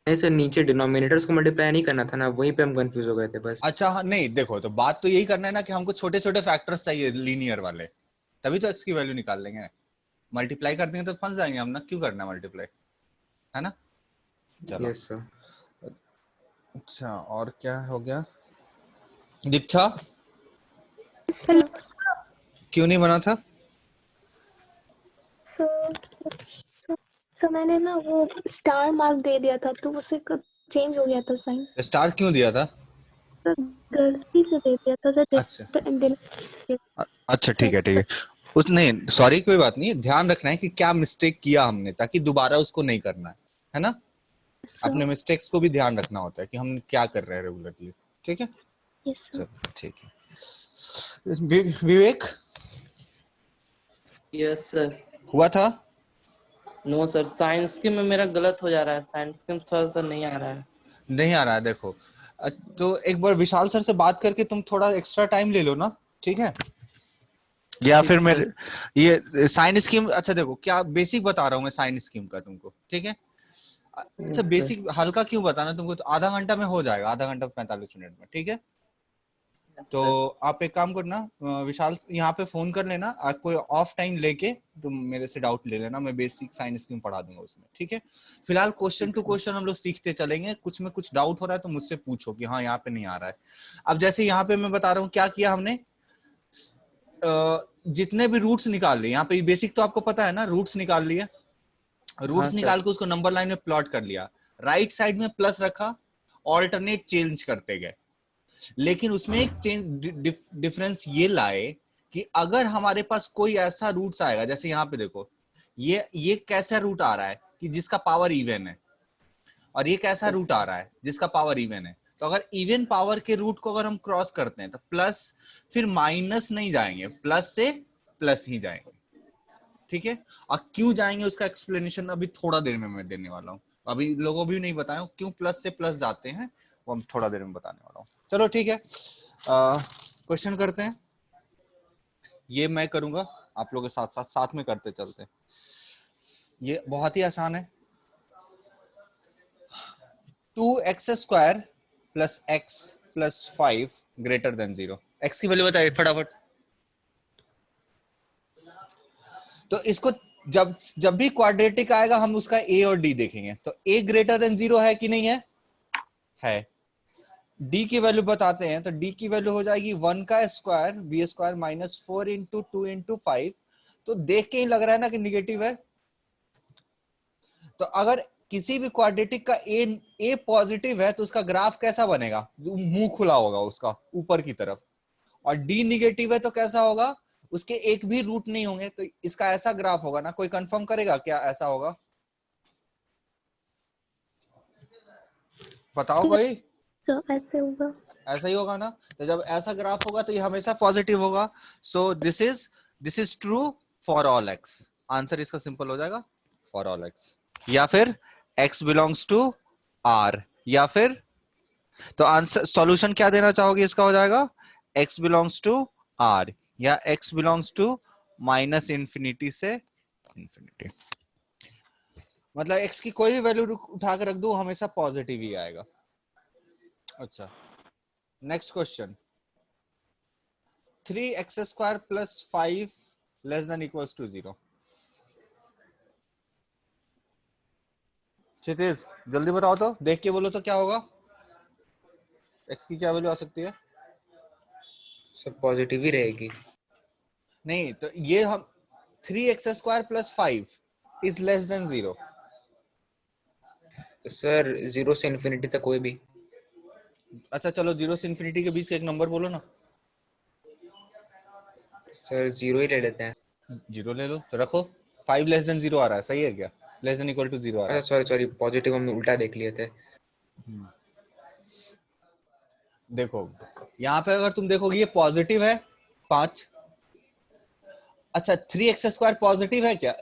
Speaker 2: नहीं सर, नीचे डिनोमिनेटर्स को मल्टीप्लाई नहीं करना था ना, वहीं पे हम कंफ्यूज हो गए थे बस।
Speaker 1: अच्छा हाँ, नहीं देखो तो बात तो यही करना है ना कि हमको छोटे छोटे फैक्टर्स चाहिए लीनियर वाले, तभी तो एक्स की वैल्यू निकाल लेंगे। मल्टीप्लाई कर देंगे तो फंस जाएंगे हम ना, क्यों करना मल्टीप्लाई, है ना। चलो
Speaker 2: यस सर।
Speaker 1: अच्छा और क्या हो गया, दीक्षा क्यों नहीं बना था?
Speaker 3: सो मैंने ना वो स्टार मार्क दे दिया था तो उससे चेंज हो गया था साइन।
Speaker 1: स्टार क्यों दिया था?
Speaker 3: गलती से दे दिया था सर।
Speaker 1: अच्छा अच्छा ठीक है ठीक है। उस नहीं सॉरी कोई बात नहीं, ध्यान रखना है कि क्या मिस्टेक किया हमने, ताकि दोबारा उसको नहीं करना है ना। अपने मिस्टेक्स को भी ध्यान रखना होता है कि हम क्या कर रहे हैं रेगुलरली, ठीक है। चलो ठीक है। विवेक
Speaker 4: यस सर।
Speaker 1: हुआ था?
Speaker 4: नो सर, साइंस के में मेरा गलत हो जा रहा है, साइंस के में थोड़ा सा नहीं आ रहा है।
Speaker 1: नहीं आ रहा है, देखो तो एक बार विशाल सर से बात करके तुम थोड़ा एक्स्ट्रा टाइम ले लो ना, ठीक है। या फिर मेरे ये साइन स्कीम, अच्छा देखो क्या बेसिक बता रहा हूँ मैं साइन स्कीम का तुमको, ठीक है। अच्छा बेसिक हल्का क्यों बताना तुमको, तो आधा घंटा में हो जाएगा, आधा घंटा 45 मिनट में, ठीक है। तो आप एक काम करना, विशाल यहाँ पे फोन कर लेना, आप कोई ऑफ टाइम लेके तुम मेरे से डाउट ले लेना, मैं बेसिक साइन स्कीम पढ़ा दूंगा उसमें, ठीक है। फिलहाल क्वेश्चन टू क्वेश्चन हम लोग सीखते चलेंगे, कुछ में कुछ डाउट हो रहा है तो मुझसे पूछो कि हाँ यहाँ पे नहीं आ रहा है। अब जैसे यहाँ पे मैं बता रहा हूँ क्या किया हमने, जितने भी रूट्स निकाल लिए, यहाँ पे बेसिक तो आपको पता है ना, रूट्स निकाल लिए, रूट्स निकाल के उसको नंबर लाइन में प्लॉट कर लिया, राइट साइड में प्लस रखा, ऑल्टरनेट चेंज करते गए। लेकिन उसमें एक चेंज डिफरेंस ये लाए कि अगर हमारे पास कोई ऐसा रूट्स आएगा, जैसे यहाँ पे देखो ये कैसा रूट आ रहा है कि जिसका पावर इवन है, और ये कैसा रूट आ रहा है जिसका पावर इवन है। तो अगर इवन पावर के रूट को अगर हम क्रॉस करते हैं तो प्लस, फिर माइनस नहीं जाएंगे, प्लस से प्लस ही जाएंगे, ठीक है। और क्यों जाएंगे उसका एक्सप्लेनेशन अभी थोड़ा देर में मैं देने वाला हूँ। अभी लोगों भी नहीं बताया क्यों प्लस से प्लस जाते हैं, वो हम थोड़ा देर में बताने वाला हूँ। चलो ठीक है, क्वेश्चन करते हैं। ये मैं करूंगा, आप लोगों के साथ साथ साथ में करते चलते हैं। ये बहुत ही आसान है। 2x² plus x plus 5 greater than 0। x की वैल्यू बताइए फटाफट। तो इसको जब जब भी क्वाड्रेटिक आएगा हम उसका a और d देखेंगे। तो a ग्रेटर देन 0 है कि नहीं है? है। d की वैल्यू बताते हैं। तो d की वैल्यू हो जाएगी 1 का square b² minus 4 into 2 into 5। तो देख के ही लग रहा है ना कि निगेटिव है। तो अगर किसी भी क्वाड्रेटिक का a पॉजिटिव है तो उसका ग्राफ कैसा बनेगा? मुंह खुला होगा उसका ऊपर की तरफ। और d निगेटिव है तो कैसा होगा? उसके एक भी रूट नहीं होंगे, तो इसका ऐसा ग्राफ होगा ना। कोई कंफर्म करेगा क्या ऐसा होगा? बताओ कोई।
Speaker 3: तो ऐसे होगा।
Speaker 1: ऐसा ही होगा ना। तो जब ऐसा ग्राफ होगा तो ये हमेशा पॉजिटिव होगा। So this is true for all x। Answer इसका सिंपल हो जाएगा फॉर ऑल x, या फिर x बिलोंग्स टू r, या फिर तो आंसर सॉल्यूशन क्या देना चाहोगे? इसका हो जाएगा x बिलोंग्स टू r या x belongs to minus infinity से इंफिनिटी। मतलब x की कोई भी वैल्यू उठा के रख दो हमेशा पॉजिटिव ही आएगा। अच्छा, next question. 3x² plus 5 less than equals to 0। Kshitij जल्दी बताओ तो, देख के बोलो तो क्या होगा? x की क्या वैल्यू आ सकती है?
Speaker 2: सब पॉजिटिव ही रहेगी।
Speaker 1: नहीं, तो ये हम 3x² plus 5 is less than 0।
Speaker 2: Sir 0 से इंफिनिटी तक कोई भी।
Speaker 1: अच्छा चलो 0 से इंफिनिटी के बीच का एक नंबर बोलो ना।
Speaker 2: सर 0 ही ले लेते हैं।
Speaker 1: 0 ले लो तो रखो। 5 लेस देन 0 आ रहा है, सही है क्या? लेस देन इक्वल टू 0 आ रहा
Speaker 2: अच्छा सॉरी पॉजिटिव हमने उल्टा देख लिए थे।
Speaker 1: है। देखो यहाँ पे अगर तुम देखोगे ये पॉजिटिव है 5। अच्छा 3x² पॉजिटिव है क्या?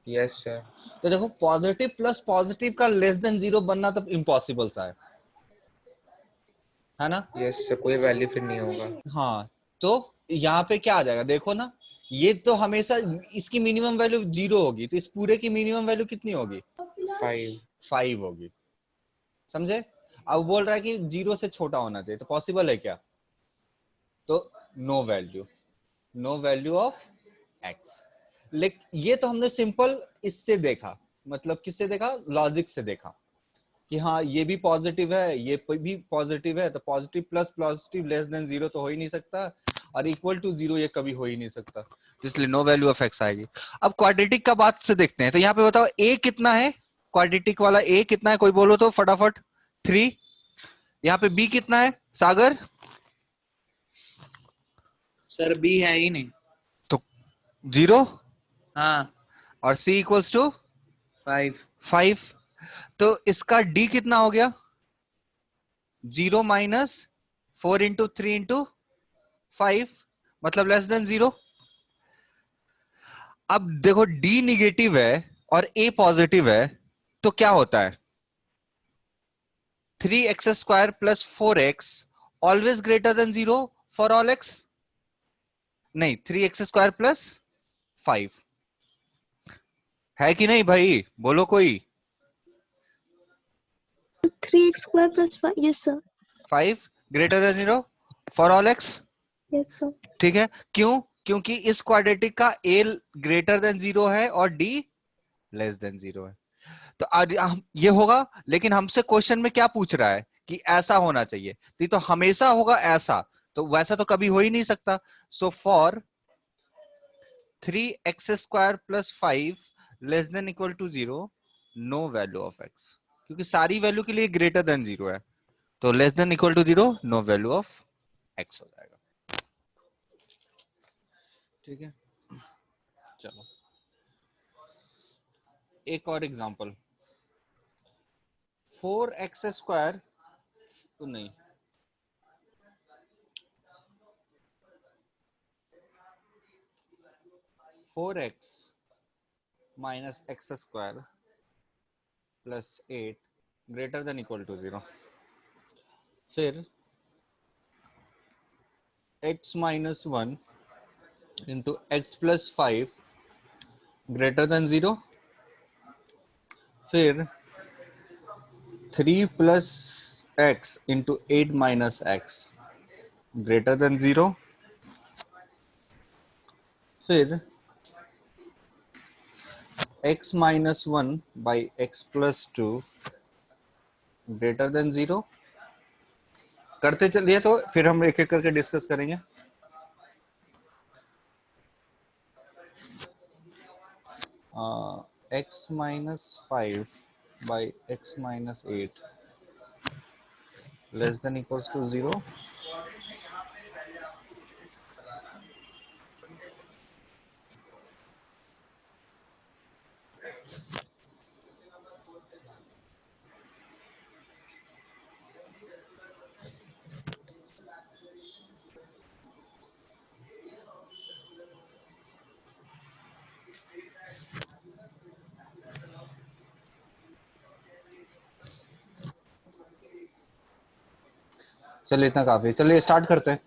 Speaker 2: Yes sir.
Speaker 1: तो देखो पॉजिटिव प्लस पॉजिटिव का लेस देन 0 बनना तो इम्पॉसिबल सा है ना?
Speaker 2: यस सर, कोई वैल्यू फिर नहीं होगा।
Speaker 1: हाँ, तो यहाँ पे क्या आ जाएगा देखो ना। ये तो हमेशा इसकी मिनिमम वैल्यू 0 होगी, तो इस पूरे की मिनिमम वैल्यू कितनी होगी?
Speaker 2: 5।
Speaker 1: 5 होगी। समझे? अब बोल रहा है कि 0 से छोटा होना चाहिए, तो पॉसिबल है क्या? तो no value, no value of x। लेकिन ये तो हमने सिंपल इससे देखा, मतलब किससे देखा? लॉजिक से देखा कि हाँ ये भी पॉजिटिव है, ये भी पॉजिटिव है, तो positive plus positive less than 0 तो हो ही नहीं सकता, और इक्वल टू 0 ये कभी हो ही नहीं सकता, तो इसलिए नो वैल्यू ऑफ x आएगी। अब क्वाड्रेटिक का बात से देखते हैं। तो यहाँ पे बताओ a कितना है? क्वाड्रेटिक वाला a कितना है? कोई बोलो तो फटाफट। 3। यहाँ पे b कितना है सागर?
Speaker 5: सर बी है ही नहीं।
Speaker 1: तो 0।
Speaker 5: हाँ
Speaker 1: और c इक्वल्स टू
Speaker 5: 5।
Speaker 1: तो इसका d कितना हो गया? 0 माइनस 4 इंटू 3 इंटू 5, मतलब लेस देन 0। अब देखो d निगेटिव है और a पॉजिटिव है, तो क्या होता है? 3x² plus 4x always greater than 0 for all x। नहीं, 3x² प्लस 5 है कि नहीं भाई? बोलो कोई।
Speaker 3: 3x² plus 5, yes sir,
Speaker 1: 5 greater than 0 for all x।
Speaker 3: yes sir,
Speaker 1: ठीक है, क्यों? क्योंकि इस क्वाड्रेटिक का a ग्रेटर देन 0 है और d लेस देन 0 है। तो ये होगा, लेकिन हमसे क्वेश्चन में क्या पूछ रहा है कि ऐसा होना चाहिए, तो ये तो हमेशा होगा ऐसा, तो वैसा तो कभी हो ही नहीं सकता। So for 3x² plus 5 less than equal to 0, no value of x, क्योंकि सारी वैल्यू के लिए ग्रेटर देन 0 है, तो less than equal to 0, no value of x हो जाएगा। ठीक है, चलो एक और एग्जांपल। 4x² तो नहीं, four X minus x² plus 8 greater than equal to 0, फिर x minus 1 into X plus 5 greater than 0, फिर 3 plus x into 8 minus x greater than 0, फिर x minus 1 by X plus 2 greater than 0। करते चलिए, तो फिर हम एक एक करके डिस्कस करेंगे। x minus 5 by X minus 8 less than equals to 0। चलिए इतना काफी, चलिए स्टार्ट करते हैं।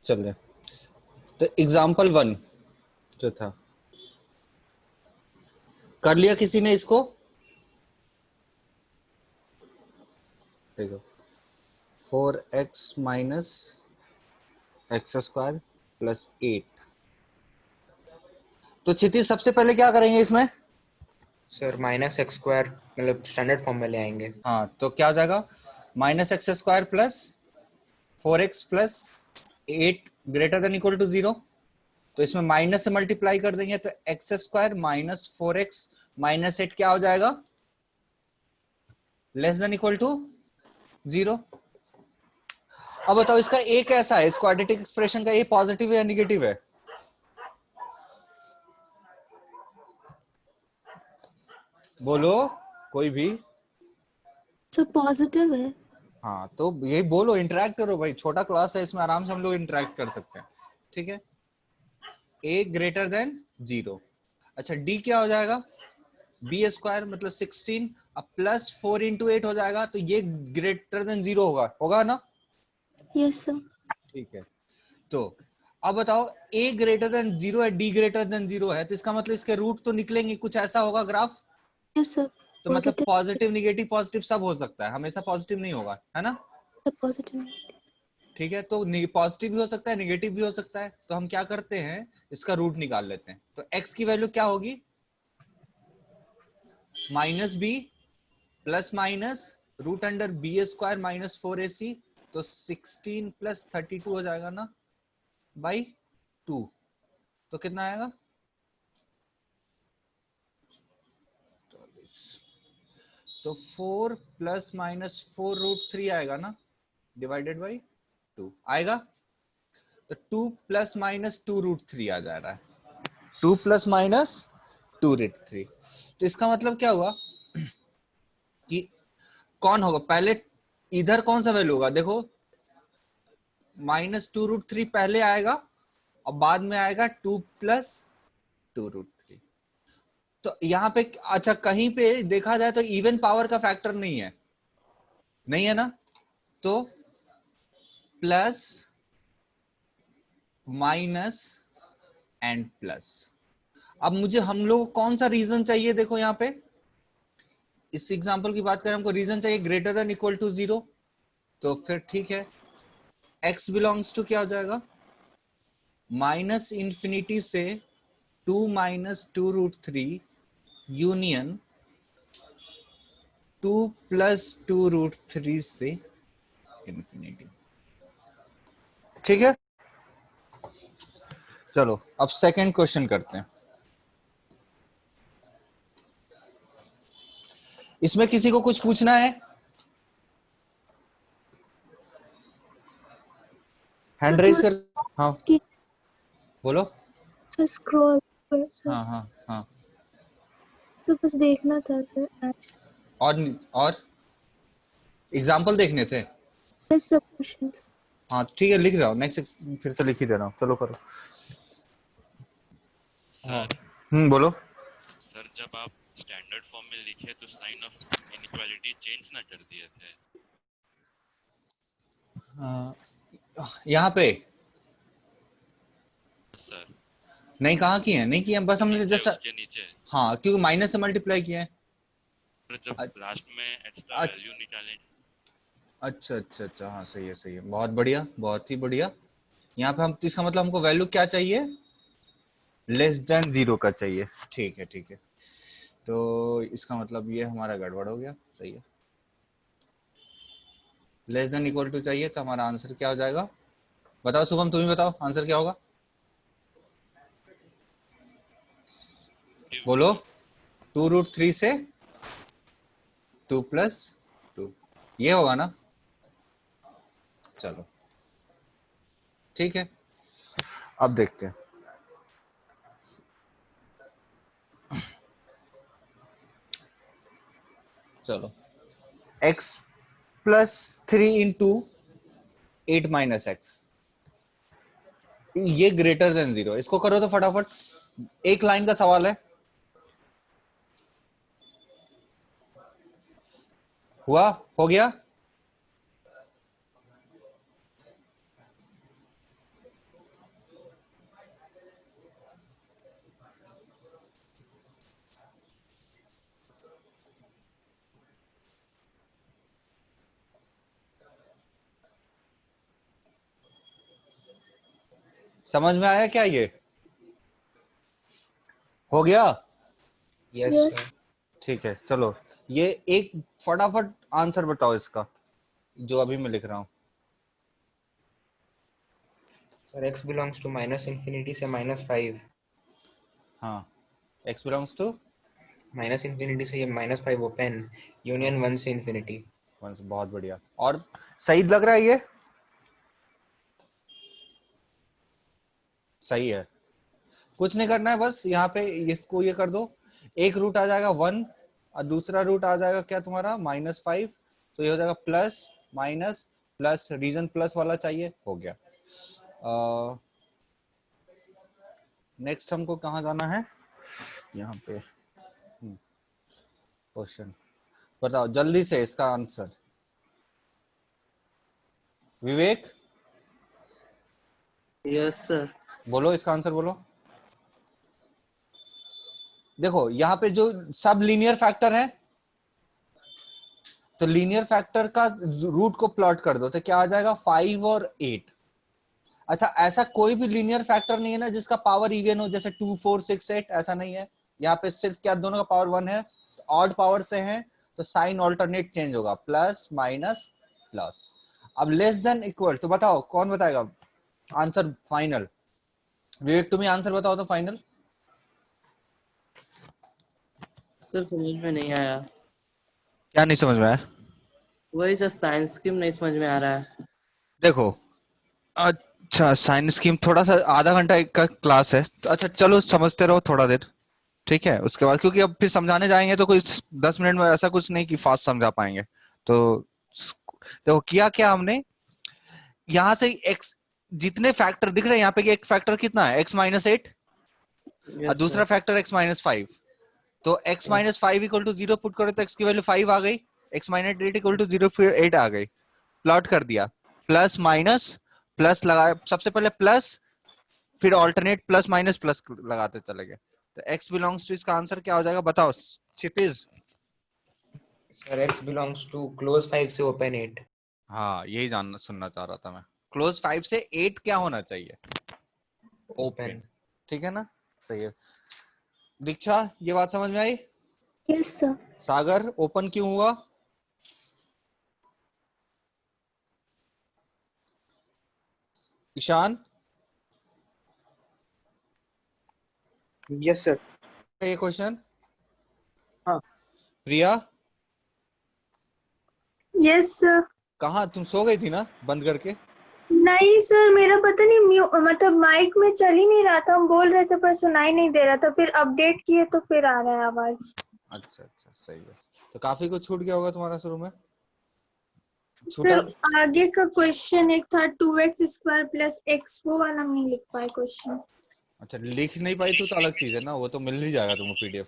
Speaker 1: चलिए, तो एग्जाम्पल 1 जो था, कर लिया किसी ने इसको? देखो 4x माइनस x² प्लस 8। तो क्षितिज सबसे पहले क्या करेंगे इसमें?
Speaker 2: सर -x² मतलब स्टैंडर्ड फॉर्म में ले आएंगे।
Speaker 1: हाँ, तो क्या हो जाएगा? -x² plus 4x plus 8 greater than equal to 0। तो इसमें माइनस से मल्टीप्लाई कर देंगे, तो x² माइनस 4x माइनस 8 क्या हो जाएगा? Less than equal to 0। अब बताओ इसका a कैसा है? इस क्वाड्रेटिक एक्सप्रेशन का a पॉजिटिव है या निगेटिव है? बोलो कोई भी।
Speaker 3: सर पॉजिटिव है।
Speaker 1: हाँ, तो यही बोलो, इंटरेक्ट करो भाई, छोटा क्लास है, इसमें आराम से हम लोग इंटरेक्ट कर सकते हैं। ठीक है, a ग्रेटर देन 0। अच्छा, d क्या हो जाएगा? b² मतलब 16 अब प्लस 4 इंटू 8 हो जाएगा, तो ये ग्रेटर देन 0 होगा ना?
Speaker 3: Yes sir.
Speaker 1: ठीक है, तो अब बताओ a ग्रेटर देन 0 है, d ग्रेटर देन 0 है, तो इसका मतलब इसके रूट तो निकलेंगे, कुछ ऐसा होगा ग्राफ।
Speaker 3: Yes sir.
Speaker 1: तो मतलब पॉजिटिव निगेटिव पॉजिटिव सब हो सकता है, हमेशा पॉजिटिव नहीं होगा, है ना?
Speaker 3: पॉजिटिव।
Speaker 1: ठीक है, तो पॉजिटिव भी हो सकता है, निगेटिव भी हो सकता है। तो हम क्या करते हैं, इसका रूट निकाल लेते हैं। तो x की वैल्यू क्या होगी? -b plus minus root under b² minus 4ac, तो 16 प्लस 32 हो जाएगा ना बाई 2। तो कितना आएगा? तो 4 प्लस माइनस 4 रूट 3 आएगा ना, डिवाइडेड बाई 2 आएगा। तो 2 प्लस माइनस 2 रूट 3 आ जा रहा है, 2 प्लस माइनस 2 रूट 3। तो इसका मतलब क्या हुआ कि कौन होगा पहले, इधर कौन सा वैल्यू होगा? देखो -2 रूट 3 पहले आएगा और बाद में आएगा 2 प्लस 2 रूट 3। तो यहाँ पे अच्छा, कहीं पे देखा जाए तो इवन पावर का फैक्टर नहीं है, नहीं है ना? तो प्लस माइनस एंड प्लस। अब मुझे हम लोग कौन सा रीजन चाहिए? देखो यहाँ पे इस एग्जांपल की बात करें, हमको रीजन चाहिए ग्रेटर देन इक्वल टू 0। तो फिर ठीक है, x बिलोंग्स टू क्या हो जाएगा? माइनस इंफिनिटी से 2 माइनस 2 रूट 3 यूनियन 2 प्लस 2 रूट 3 से इंफिनिटी। ठीक है, चलो अब सेकंड क्वेश्चन करते हैं। इसमें किसी को कुछ पूछना है? हैंड रेज कर। हाँ
Speaker 3: कि
Speaker 1: बोलो।
Speaker 3: सर स्क्रॉल पर सर
Speaker 1: हाँ हाँ हाँ।
Speaker 3: सर कुछ देखना था सर।
Speaker 1: और एग्जाम्पल देखने थे।
Speaker 3: Yes sir questions.
Speaker 1: हाँ ठीक है, लिख रहा हूँ, नेक्स्ट फिर से लिख ही दे रहा हूँ, चलो करो। हाँ
Speaker 6: सर
Speaker 1: बोलो।
Speaker 6: सर जब आप स्टैंडर्ड फॉर्म में लिखे तो साइन ऑफ इनइक्वालिटी चेंज ना कर दिए थे
Speaker 1: यहाँ पे
Speaker 6: सर।
Speaker 1: नहीं, कहाँ किए हैं, नहीं किए हैं, बस हमने
Speaker 6: नीचे
Speaker 1: जस्ट
Speaker 6: उसके नीचे
Speaker 1: हाँ क्योंकि माइनस से मल्टीप्लाई किए हैं।
Speaker 6: फिर जब लास्ट में एक्स्ट्रा
Speaker 1: अ-
Speaker 6: वैल्यू निकालें।
Speaker 1: अच्छा अच्छा अच्छा, हाँ सही है सही है, बहुत बढ़िया बहुत ही बढ़िया। यहाँ पे हम, इसका मतलब हमको वैल्यू क्या चाहिए, लेस देन 0 का चाहिए। ठीक है ठीक है, तो इसका मतलब ये हमारा गड़बड़ हो गया। सही है, लेस देन इक्वल टू चाहिए, तो हमारा आंसर क्या हो जाएगा, बताओ शुभम, तुम ही बताओ आंसर क्या होगा, बोलो। 2√3 से 2+2, ये होगा ना। चलो ठीक है, अब देखते हैं। चलो, x+3 इंटू 8 - x, ये ग्रेटर देन 0, इसको करो तो फटाफट, एक लाइन का सवाल है। हुआ, हो गया। समझ में आया क्या, ये हो गया।
Speaker 2: Yes
Speaker 3: yes
Speaker 2: sir.
Speaker 1: ठीक है चलो, ये एक फटाफट आंसर बताओ इसका, जो अभी मैं लिख रहा हूं।
Speaker 2: Sir x belongs to minus infinity से -5।
Speaker 1: हाँ, x belongs to,
Speaker 2: minus infinity से ये -5 ओपन, यूनियन 1 से इन्फिनिटी।
Speaker 1: बहुत बढ़िया, और सही लग रहा है ये, सही है। कुछ नहीं करना है, बस यहाँ पे इसको ये कर दो, एक रूट आ जाएगा 1 और दूसरा रूट आ जाएगा क्या तुम्हारा -5, तो ये हो जाएगा plus minus plus, region plus वाला चाहिए, हो गया। नेक्स्ट हमको कहाँ जाना है, यहाँ पे क्वेश्चन बताओ जल्दी से इसका आंसर, विवेक
Speaker 4: यस सर।
Speaker 1: बोलो इसका आंसर बोलो। देखो यहाँ पे जो सब लीनियर फैक्टर है, तो लीनियर फैक्टर का रूट को प्लॉट कर दो, तो क्या आ जाएगा 5 और 8। अच्छा, ऐसा कोई भी लीनियर फैक्टर नहीं है ना जिसका पावर इवन हो, जैसे 2 4 6 8, ऐसा नहीं है। यहाँ पे सिर्फ क्या दोनों का पावर 1 है, तो ऑड पावर से है, तो साइन ऑल्टरनेट चेंज होगा, प्लस माइनस प्लस। अब लेस देन इक्वल, तो बताओ कौन बताएगा आंसर फाइनल, विवेक तुम ही आंसर बताओ तो फाइनल।
Speaker 4: सर समझ में नहीं आया,
Speaker 1: क्या नहीं समझ में आया,
Speaker 4: वही सर साइंस स्कीम नहीं समझ में आ रहा है।
Speaker 1: देखो, अच्छा साइंस स्कीम थोड़ा सा आधा घंटा एक का क्लास है, तो अच्छा चलो समझते रहो थोड़ा देर, ठीक है, उसके बाद क्योंकि अब फिर समझाने जाएंगे तो कुछ 10 मिनट में ऐसा कुछ नहीं कि फास्ट समझा पाएंगे, तो देखो किया क्या हमने, यहाँ से x जितने फैक्टर दिख रहे हैं यहाँ पे, एक फैक्टर कितना है x-8 और
Speaker 4: यस
Speaker 1: दूसरा
Speaker 4: सर।
Speaker 1: फैक्टर x-5, तो x-5 इक्वल टू 0 पुट करो तो x की वैल्यू 5 आ गई, x-8 इक्वल टू 0 फिर 8 आ गई, प्लॉट कर दिया, प्लस माइनस प्लस लगाया, सबसे पहले प्लस, फिर ऑल्टरनेट प्लस माइनस प्लस लगाते चले गए, तो x बिलोंग्स टू, इसका आंसर क्या हो जाएगा बताओ Kshitij.
Speaker 2: Sir x belongs to close 5 से ओपन 8।
Speaker 1: हाँ यही जानना सुनना चाह रहा था मैं, क्लोज 5 से 8 क्या होना चाहिए, ओपन,
Speaker 2: ओपन।
Speaker 1: ठीक है ना, सही है। दीक्षा ये बात समझ में आई।
Speaker 3: Yes sir.
Speaker 1: सागर ओपन क्यों हुआ, ईशान
Speaker 7: यस सर।
Speaker 1: ये क्वेश्चन,
Speaker 7: हाँ।
Speaker 1: Priya
Speaker 3: yes sir.
Speaker 1: कहाँ, तुम सो गई थी ना बंद करके,
Speaker 8: नहीं सर, मेरा पता नहीं मतलब माइक में चल ही नहीं रहा था, हम बोल रहे थे पर सुनाई नहीं दे रहा था, फिर अपडेट किए तो फिर आ रहा है आवाज।
Speaker 1: अच्छा अच्छा, सही है। तो काफी कुछ छूट गया होगा तुम्हारा शुरू में।
Speaker 8: सर
Speaker 1: छूटा।
Speaker 8: आगे का क्वेश्चन एक था 2x² + x, वो वाला नहीं लिख पाए क्वेश्चन।
Speaker 1: अच्छा, लिख नहीं पाई तो अलग चीज है ना, वो तो मिल ही जाएगा तुमको पीडीएफ।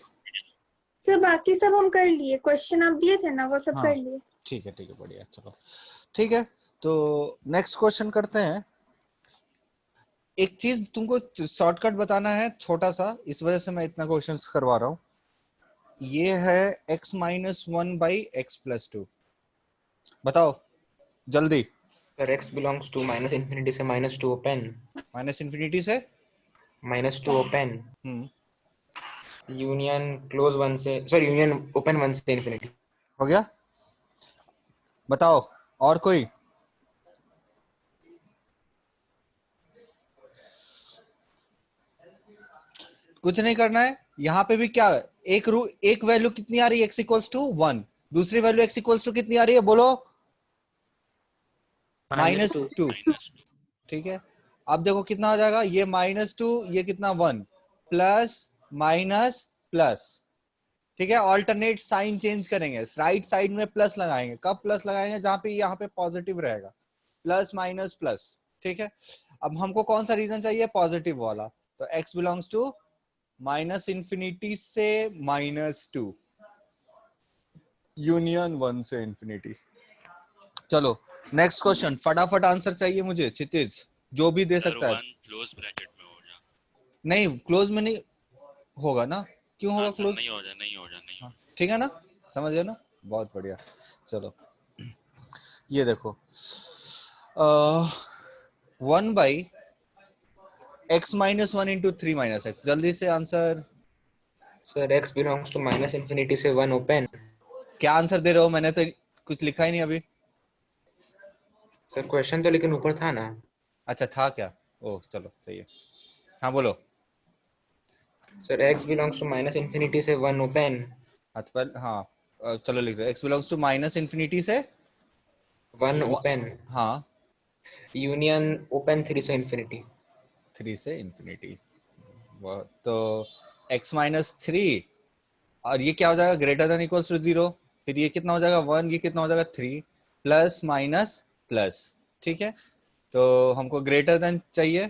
Speaker 8: सर बाकी सब हम कर लिए, क्वेश्चन आप दिए थे ना वो सब
Speaker 1: हाँ
Speaker 8: कर लिए।
Speaker 1: ठीक है बढ़िया, चलो ठीक है। तो नेक्स्ट क्वेश्चन करते हैं। एक चीज तुमको शॉर्टकट बताना है छोटा सा, इस वजह से मैं इतना क्वेश्चंस करवा रहा हूँ। ये है x - 1 / x+2, बताओ जल्दी।
Speaker 2: सर x बिलोंग्स टू -∞ से -2 ओपन,
Speaker 1: -∞ से
Speaker 2: -2 ओपन,
Speaker 1: हम्म,
Speaker 2: यूनियन क्लोज 1 से, सॉरी यूनियन ओपन 1 से इन्फिनिटी।
Speaker 1: हो गया। बताओ और कोई। कुछ नहीं करना है। यहाँ पे भी क्या है, एक वैल्यू कितनी आ रही है, x=1, दूसरी वैल्यू x= कितनी आ रही है, बोलो -2।
Speaker 6: -2
Speaker 1: ठीक है, अब देखो कितना हो जाएगा, ये -2, ये कितना 1, प्लस माइनस प्लस। ठीक है, ऑल्टरनेट साइन चेंज करेंगे, राइट साइड में प्लस लगाएंगे। कब प्लस लगाएंगे, जहां पे यहाँ पे पॉजिटिव रहेगा, प्लस माइनस प्लस। ठीक है, अब हमको कौन सा रीजन चाहिए, पॉजिटिव वाला। तो x बिलोंग्स टू -∞ से -2, यूनियन 1 से इन्फिनिटी। चलो नेक्स्ट क्वेश्चन, फटाफट आंसर चाहिए मुझे, क्षितिज जो भी दे
Speaker 6: सर
Speaker 1: सकता है।
Speaker 6: 1 क्लोज ब्रैकेट में हो जा।
Speaker 1: नहीं क्लोज में नहीं होगा ना, क्यों
Speaker 6: हाँ
Speaker 1: होगा
Speaker 6: सर,
Speaker 1: क्लोज।
Speaker 6: नहीं हो जा, नहीं हो जा, नहीं हो जा।
Speaker 1: ठीक है ना, समझ गए ना, बहुत बढ़िया। चलो ये देखो, 1/x - 1 × 3 - x, जल्दी से answer.
Speaker 2: Sir x belongs to -∞ से 1 ओपन।
Speaker 1: क्या आंसर दे रहे हो, मैंने तो कुछ लिखा ही नहीं अभी।
Speaker 2: सर क्वेश्चन तो लेकिन ऊपर था ना।
Speaker 1: अच्छा था क्या, ओह चलो सही है। हाँ बोलो।
Speaker 2: सर x बिलोंग्स टू -∞ से 1 ओपन,
Speaker 1: हाँ चलो लिख दो, x बिलोंग्स टू -∞ से
Speaker 2: 1 ओपन,
Speaker 1: हाँ,
Speaker 2: यूनियन ओपन 3 से इन्फिनिटी।
Speaker 1: 3 से इन्फिनिटी। तो x - 3, और ये क्या हो जाएगा, ग्रेटर देन इक्वल्स टू 0। फिर ये कितना हो जाएगा 1, ये कितना हो जाएगा 3, प्लस माइनस प्लस। ठीक है, तो हमको ग्रेटर देन चाहिए,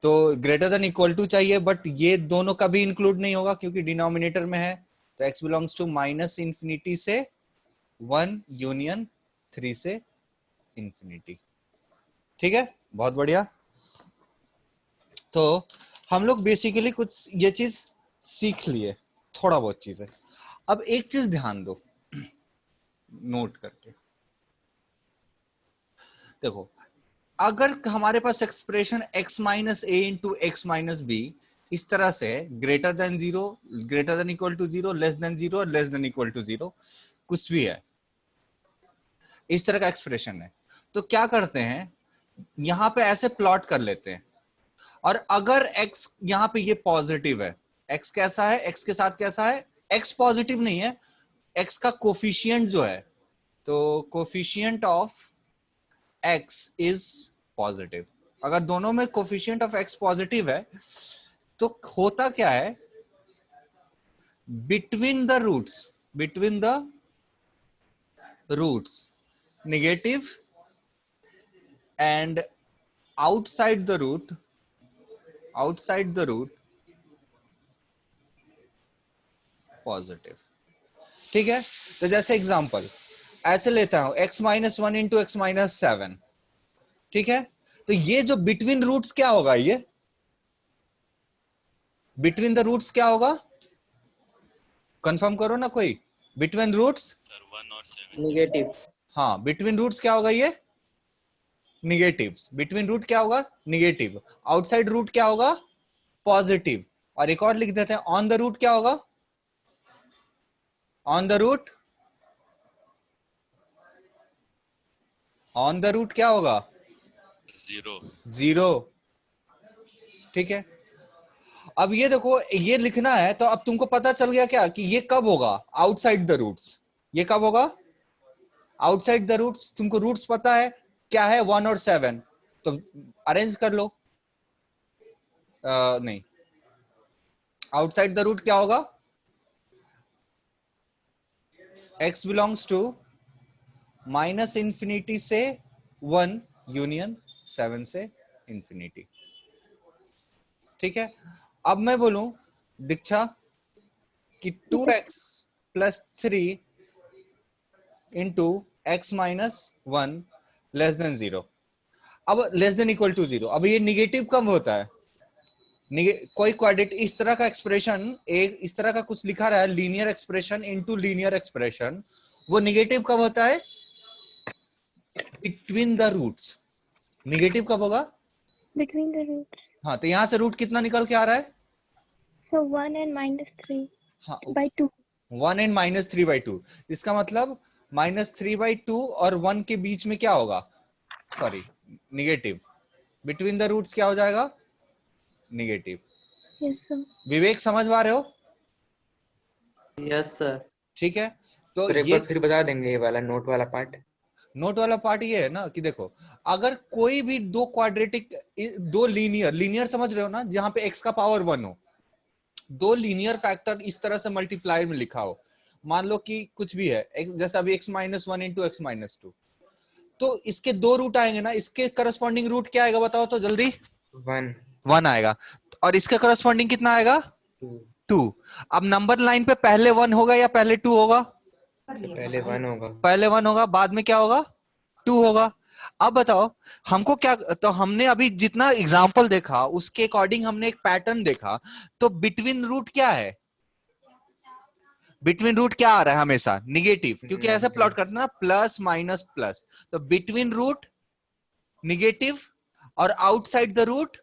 Speaker 1: तो ग्रेटर देन इक्वल टू चाहिए, बट ये दोनों का भी इंक्लूड नहीं होगा क्योंकि डिनोमिनेटर में है। तो x बिलोंग्स टू -∞ से 1 यूनियन 3 से इन्फिनिटी। ठीक है, बहुत बढ़िया। तो हम लोग बेसिकली कुछ ये चीज सीख लिए, थोड़ा बहुत चीज है। अब एक चीज ध्यान दो, नोट करके देखो, अगर हमारे पास expression x - a × x - b इस तरह से है, greater than 0, greater than equal to 0, less than 0, less than equal to 0, कुछ भी है, इस तरह का एक्सप्रेशन है, तो क्या करते हैं, यहां पे ऐसे प्लॉट कर लेते हैं। और अगर x यहाँ पे ये पॉजिटिव है, x कैसा है, x के साथ कैसा है, x पॉजिटिव नहीं है, x का कोफिशिएंट जो है, तो coefficient of x is positive. अगर दोनों में कोफिशिएंट ऑफ x पॉजिटिव है, तो होता क्या है, between the roots negative and outside the root positive. ठीक है, तो जैसे एग्जांपल ऐसे लेता हूं, x - 1 × x - 7। ठीक है, तो ये जो बिटवीन रूट्स क्या होगा, ये बिटवीन द रूट्स क्या होगा, कंफर्म करो ना कोई, बिटवीन रूट्स।
Speaker 6: सर 1 और 7
Speaker 4: नेगेटिव।
Speaker 1: हाँ, बिटवीन रूट्स क्या होगा, ये निगेटिव। बिटवीन रूट क्या होगा, निगेटिव। आउटसाइड रूट क्या होगा, पॉजिटिव। और एक और लिख देते हैं, ऑन द रूट क्या होगा, ऑन द रूट क्या होगा,
Speaker 6: 0।
Speaker 1: 0। ठीक है, अब ये देखो, ये लिखना है, तो अब तुमको पता चल गया क्या कि ये कब होगा, आउटसाइड द रूट्स। ये कब होगा, आउटसाइड द रूट्स। तुमको रूट्स पता है क्या है, 1 और 7। तो अरेंज कर लो। नहीं, आउटसाइड द रूट क्या होगा, x belongs to minus infinity से 1 यूनियन 7 से इंफिनिटी। ठीक है, अब मैं बोलूं दीक्षा कि 2x plus 3 into x minus 1 less than 0। अब लेस देन इक्वल टू 0, अब ये निगेटिव कब होता है, कोई क्वाड्रेट इस तरह का एक्सप्रेशन, एक इस तरह का कुछ लिखा रहा है linear expression into linear expression, वो निगेटिव कब होता है, बिटवीन द रूट्स। निगेटिव कब होगा,
Speaker 3: Between the roots.
Speaker 1: हाँ, तो यहां से रूट कितना निकल के आ रहा है,
Speaker 3: So 1 and minus 3
Speaker 1: हाँ,
Speaker 3: by 2.
Speaker 1: 1 and minus 3/2। इसका मतलब -3/2 और 1 के बीच में क्या होगा, sorry negative, between the roots क्या हो जाएगा, निगेटिव।
Speaker 3: Yes, sir.
Speaker 1: विवेक समझ पा रहे हो,
Speaker 4: यस सर।
Speaker 1: ठीक है। तो
Speaker 2: और एक
Speaker 1: ये
Speaker 2: बार फिर बता देंगे ये वाला नोट वाला पार्ट।
Speaker 1: नोट वाला पार्ट ये है ना कि देखो, अगर कोई भी दो क्वाड्रेटिक, दो लीनियर समझ रहे हो ना, जहां पे x का पावर 1 हो, दो लीनियर फैक्टर इस तरह से मल्टीप्लाई में लिखा हो, मान लो कि कुछ भी है, जैसे अभी x-1 इंटू x-2, तो इसके दो रूट आएंगे ना, इसके करस्पॉन्डिंग रूट क्या आएगा बताओ तो जल्दी, 1 आएगा, और इसका करस्पॉन्डिंग कितना आएगा, 2। अब नंबर लाइन पे पहले 1 होगा या पहले 2 होगा,
Speaker 2: पहले 1 होगा।
Speaker 1: पहले 1 होगा, बाद में क्या होगा, 2 होगा। अब बताओ हमको क्या, तो हमने अभी जितना एग्जाम्पल देखा उसके अकॉर्डिंग हमने एक पैटर्न देखा, तो बिटवीन रूट क्या है, बिटवीन रूट क्या आ रहा है हमेशा, निगेटिव, क्योंकि ऐसे प्लॉट करते हैं ना, प्लस माइनस प्लस, तो बिटवीन रूट निगेटिव और आउटसाइड द रूट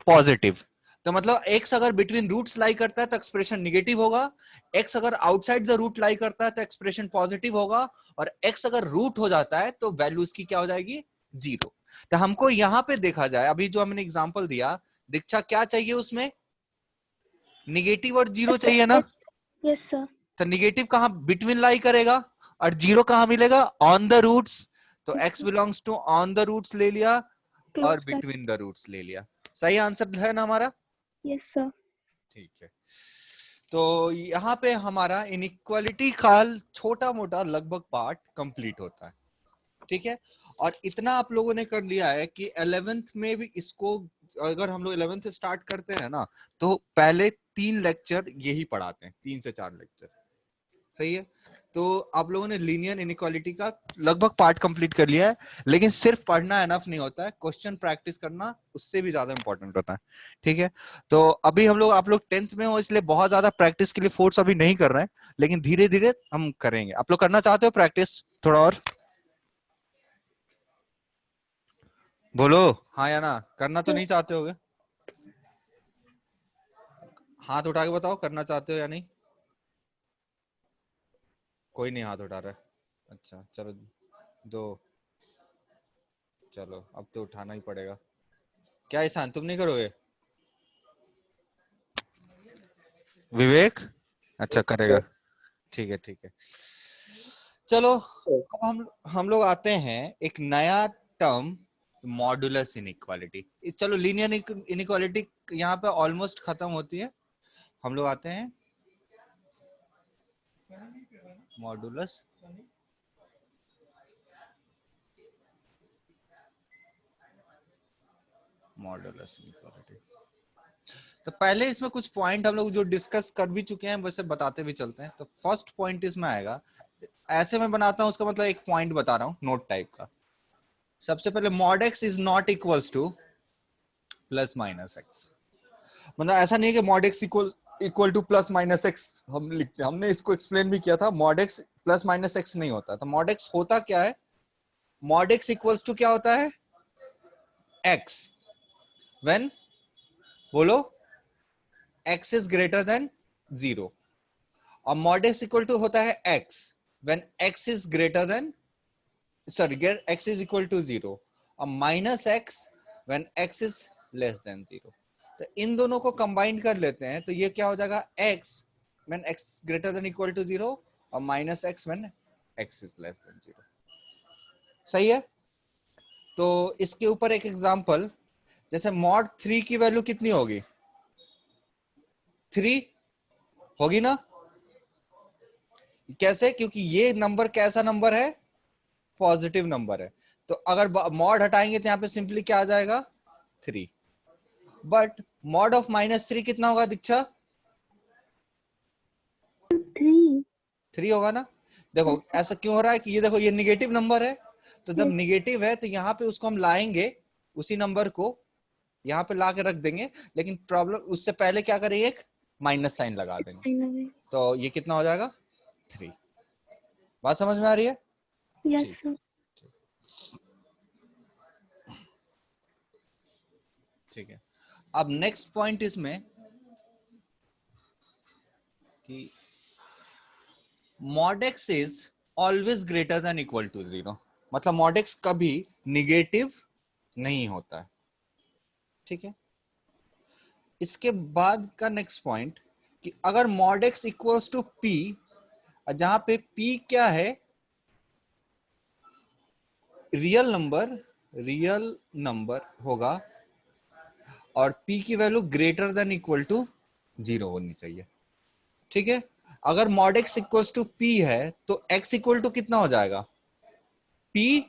Speaker 1: पॉजिटिव। तो मतलब x अगर बिटवीन रूट्स लाई करता है तो एक्सप्रेशन निगेटिव होगा, x अगर आउटसाइड द रूट लाई करता है तो एक्सप्रेशन पॉजिटिव होगा, और x अगर रूट हो जाता है तो वैल्यू उसकी क्या हो जाएगी, 0। तो हमको यहाँ पे देखा जाए, अभी जो हमने एग्जांपल दिया, दीक्षा क्या चाहिए उसमें, निगेटिव और 0 चाहिए ना,
Speaker 3: Yes, sir.
Speaker 1: तो निगेटिव कहाँ बिटवीन लाई करेगा, और 0 कहाँ मिलेगा, ऑन द रूट्स, तो x belongs to on the roots ले लिया और
Speaker 3: Close by.
Speaker 1: Between the roots ले लिया। सही आंसर है ना हमारा,
Speaker 3: Yes, sir.
Speaker 1: ठीक है। तो यहाँ पे हमारा इनइक्वालिटी का छोटा मोटा लगभग पार्ट कंप्लीट होता है, ठीक है। और इतना आप लोगों ने कर लिया है कि 11th में भी इसको, अगर हम लोग 11th से स्टार्ट करते हैं ना, तो पहले 3 लेक्चर यही पढ़ाते हैं, 3 से 4 लेक्चर, सही है। तो आप लोगों ने लीनियर इनइक्वालिटी का लगभग पार्ट कंप्लीट कर लिया है, लेकिन सिर्फ पढ़ना एनफ नहीं होता है, क्वेश्चन प्रैक्टिस करना उससे भी ज्यादा इंपॉर्टेंट होता है, ठीक है। तो अभी हम लोग, आप लोग 10th में हो इसलिए बहुत ज्यादा प्रैक्टिस के लिए फोर्स अभी नहीं कर रहे हैं, लेकिन धीरे धीरे हम करेंगे। आप लोग करना चाहते हो प्रैक्टिस थोड़ा और, बोलो हाँ या ना, करना तो नहीं चाहते होगे, हाथ उठा के बताओ करना चाहते हो या नहीं, कोई नहीं हाथ उठा रहा है, अच्छा चलो 2, चलो अब तो उठाना ही पड़ेगा, क्या ईशान तुम नहीं करोगे, विवेक अच्छा करेगा, ठीक है ठीक है। चलो अब हम लोग आते हैं एक नया टर्म, मॉडुलस इनइक्वालिटी। चलो लीनियर इनइक्वालिटी यहाँ पे ऑलमोस्ट खत्म होती है, हम लोग आते हैं मॉडुलस इनइक्वालिटी। तो पहले इसमें कुछ पॉइंट हम लोग जो डिस्कस कर भी चुके हैं वैसे बताते भी चलते हैं। तो फर्स्ट पॉइंट इसमें आएगा, ऐसे मैं बनाता हूं, उसका मतलब एक पॉइंट बता रहा हूं नोट टाइप का। सबसे पहले mod x is not equals two plus minus x, मतलब ऐसा नहीं है कि mod x equal two plus minus x हम लिखते हैं, हमने इसको एक्सप्लेन भी किया था, mod x plus minus x नहीं होता। तो मॉड एक्स होता क्या है, मॉड एक्स इक्वल्स टू क्या होता है, एक्स व्हेन, बोलो, x is greater than 0, और mod x इक्वल टू होता है x when x is greater than, sorry, x is equal to 0, और minus x when x is less than 0। तो इन दोनों को कंबाइन कर लेते हैं, तो ये क्या हो जाएगा, x when x greater than equal to 0 और minus x when x is less than 0। सही है। तो इसके ऊपर एक एग्जांपल, जैसे मॉड 3 की वैल्यू कितनी होगी? 3 होगी ना? कैसे? क्योंकि ये नंबर कैसा नंबर है? पॉजिटिव नंबर है। तो अगर मॉड हटाएंगे तो यहाँ पे सिंपली क्या आ जाएगा? 3। बट मॉड ऑफ -3 कितना होगा दीक्षा?
Speaker 3: 3।
Speaker 1: 3 होगा ना? देखो ऐसा क्यों हो रहा है कि ये देखो ये निगेटिव नंबर है, तो जब निगेटिव है तो यहाँ पे उसको हम लाएंगे, उसी नंबर को यहाँ पे ला के रख देंगे, लेकिन प्रॉब्लम उससे पहले क्या करेंगे? एक माइनस साइन लगा देंगे। तो ये कितना हो जाएगा? 3। बात समझ में आ रही है?
Speaker 3: Yes sir.
Speaker 1: ठीक है। अब नेक्स्ट पॉइंट इसमें कि mod x is always greater than equal to 0, मतलब mod x कभी निगेटिव नहीं होता है। ठीक है। इसके बाद का नेक्स्ट पॉइंट कि अगर mod x equals to p, जहां पे p क्या है? रियल नंबर होगा और p की value greater than equal to 0 होनी चाहिए। ठीक है। अगर mod x equals to p है तो x इक्वल टू कितना हो जाएगा? p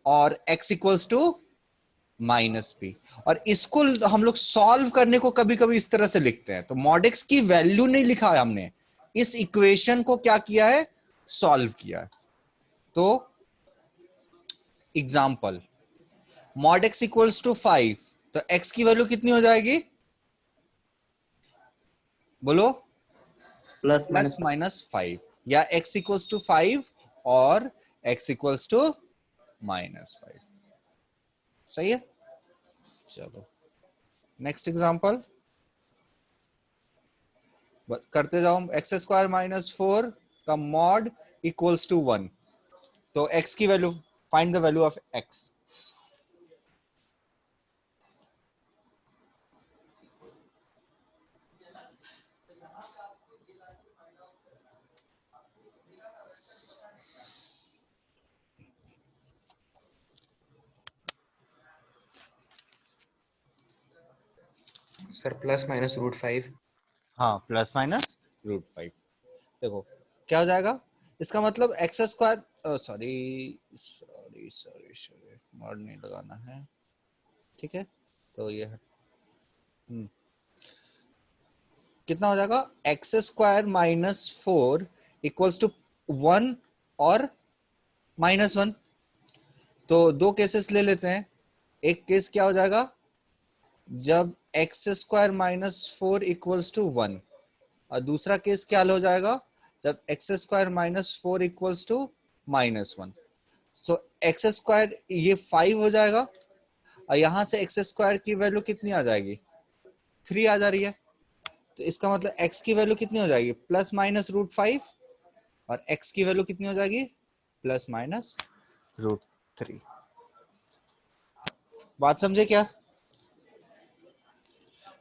Speaker 1: और x इक्वल्स टू -p। और इसको हम लोग सॉल्व करने को कभी कभी इस तरह से लिखते हैं। तो mod x की वैल्यू नहीं लिखा है हमने, इस इक्वेशन को क्या किया है? सॉल्व किया है। तो example, mod x equals to 5, तो x की वैल्यू कितनी हो जाएगी? बोलो।
Speaker 4: प्लस
Speaker 1: +-5, या x इक्वल्स टू 5 और x इक्वल्स टू -5। सही है। चलो नेक्स्ट एग्जांपल करते जाओ। x² - 4 का मॉड इक्वल्स टू 1, तो x की value, find the value of x।
Speaker 2: Sir +-√5।
Speaker 1: हाँ, +-√5। देखो क्या हो जाएगा? इसका मतलब x², सॉरी मॉड नहीं लगाना है। ठीक है। तो ये कितना हो जाएगा? x² - 4 इक्वल्स टू 1 और -1। तो दो केसेस ले लेते हैं। एक केस क्या हो जाएगा? जब x² - 4 इक्वल्स टू 1, और दूसरा केस क्या हो जाएगा? जब x² - 4 equals to -1। So x² ये 5 हो जाएगा, और यहां से x² की वैल्यू कितनी आ जाएगी? 3 आ जा रही है। तो इसका मतलब x की वैल्यू कितनी हो जाएगी? +-√5, और x की वैल्यू कितनी हो जाएगी? +-√3। बात समझे क्या?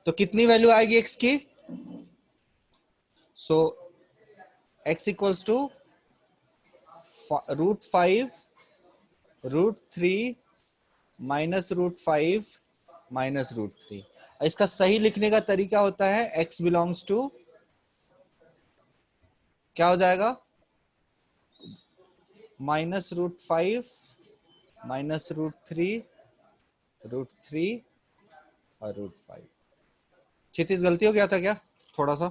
Speaker 1: तो कितनी वैल्यू आएगी x की? सो x इक्वल्स टू √5 √3 -√5 -√3। इसका सही लिखने का तरीका होता है x बिलोंग्स टू, क्या हो जाएगा? -√5 -√3 √3 और √5। क्षितिज गलती हो गया था क्या थोड़ा सा?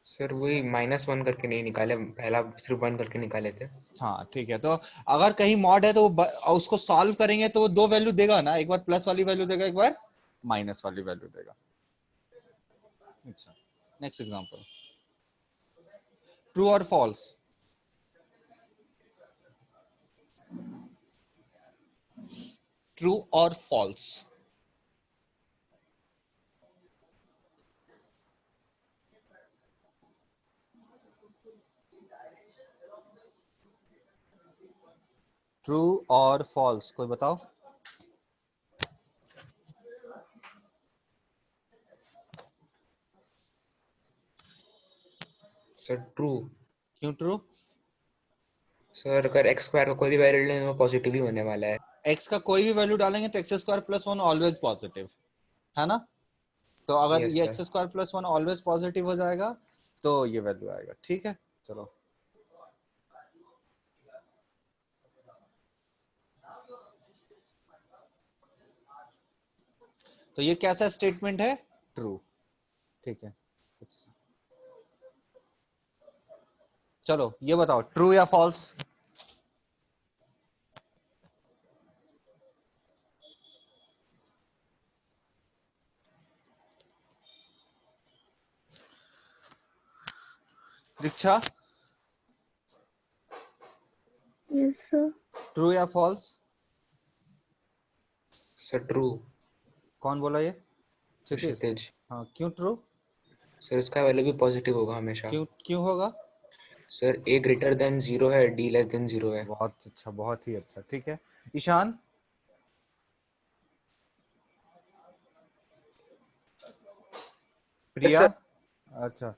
Speaker 2: सर वही -1 करके नहीं निकाले, पहला सिर्फ 1 करके निकाले थे।
Speaker 1: हाँ ठीक है। तो अगर कहीं मॉड है तो उसको सॉल्व करेंगे तो वो दो वैल्यू देगा ना, एक बार प्लस वाली वैल्यू देगा, एक बार माइनस वाली वैल्यू देगा। अच्छा, नेक्स्ट एग्जांपल, ट्रू और फॉल्स। ट्रू और फॉल्स। ट्रू और फॉल्स कोई बताओ।
Speaker 2: Sir true.
Speaker 1: क्यों ट्रू?
Speaker 2: सर अगर x² का कोई भी वैल्यू लें वो पॉजिटिव ही होने वाला है।
Speaker 1: x का कोई भी वैल्यू डालेंगे तो x square plus one always positive है ना। तो अगर
Speaker 2: Yes,
Speaker 1: ये
Speaker 2: sir.
Speaker 1: X square plus one always positive हो जाएगा तो ये वैल्यू आएगा। ठीक है, चलो तो ये कैसा स्टेटमेंट है? ट्रू। ठीक है, चलो ये बताओ ट्रू या फॉल्स। दीक्षा,
Speaker 3: यस सर।
Speaker 1: ट्रू या फॉल्स?
Speaker 2: Sir, true.
Speaker 1: कौन बोला ये? क्षितिज।
Speaker 2: क्षितिज।
Speaker 1: हाँ, क्यों ट्रू?
Speaker 2: सर इसका वैल्यू भी पॉजिटिव होगा हमेशा।
Speaker 1: क्यों क्यों होगा?
Speaker 2: सर a greater than 0 है, d less than 0 है।
Speaker 1: बहुत अच्छा, बहुत ही अच्छा। ठीक है, ईशान। प्रिया। अच्छा,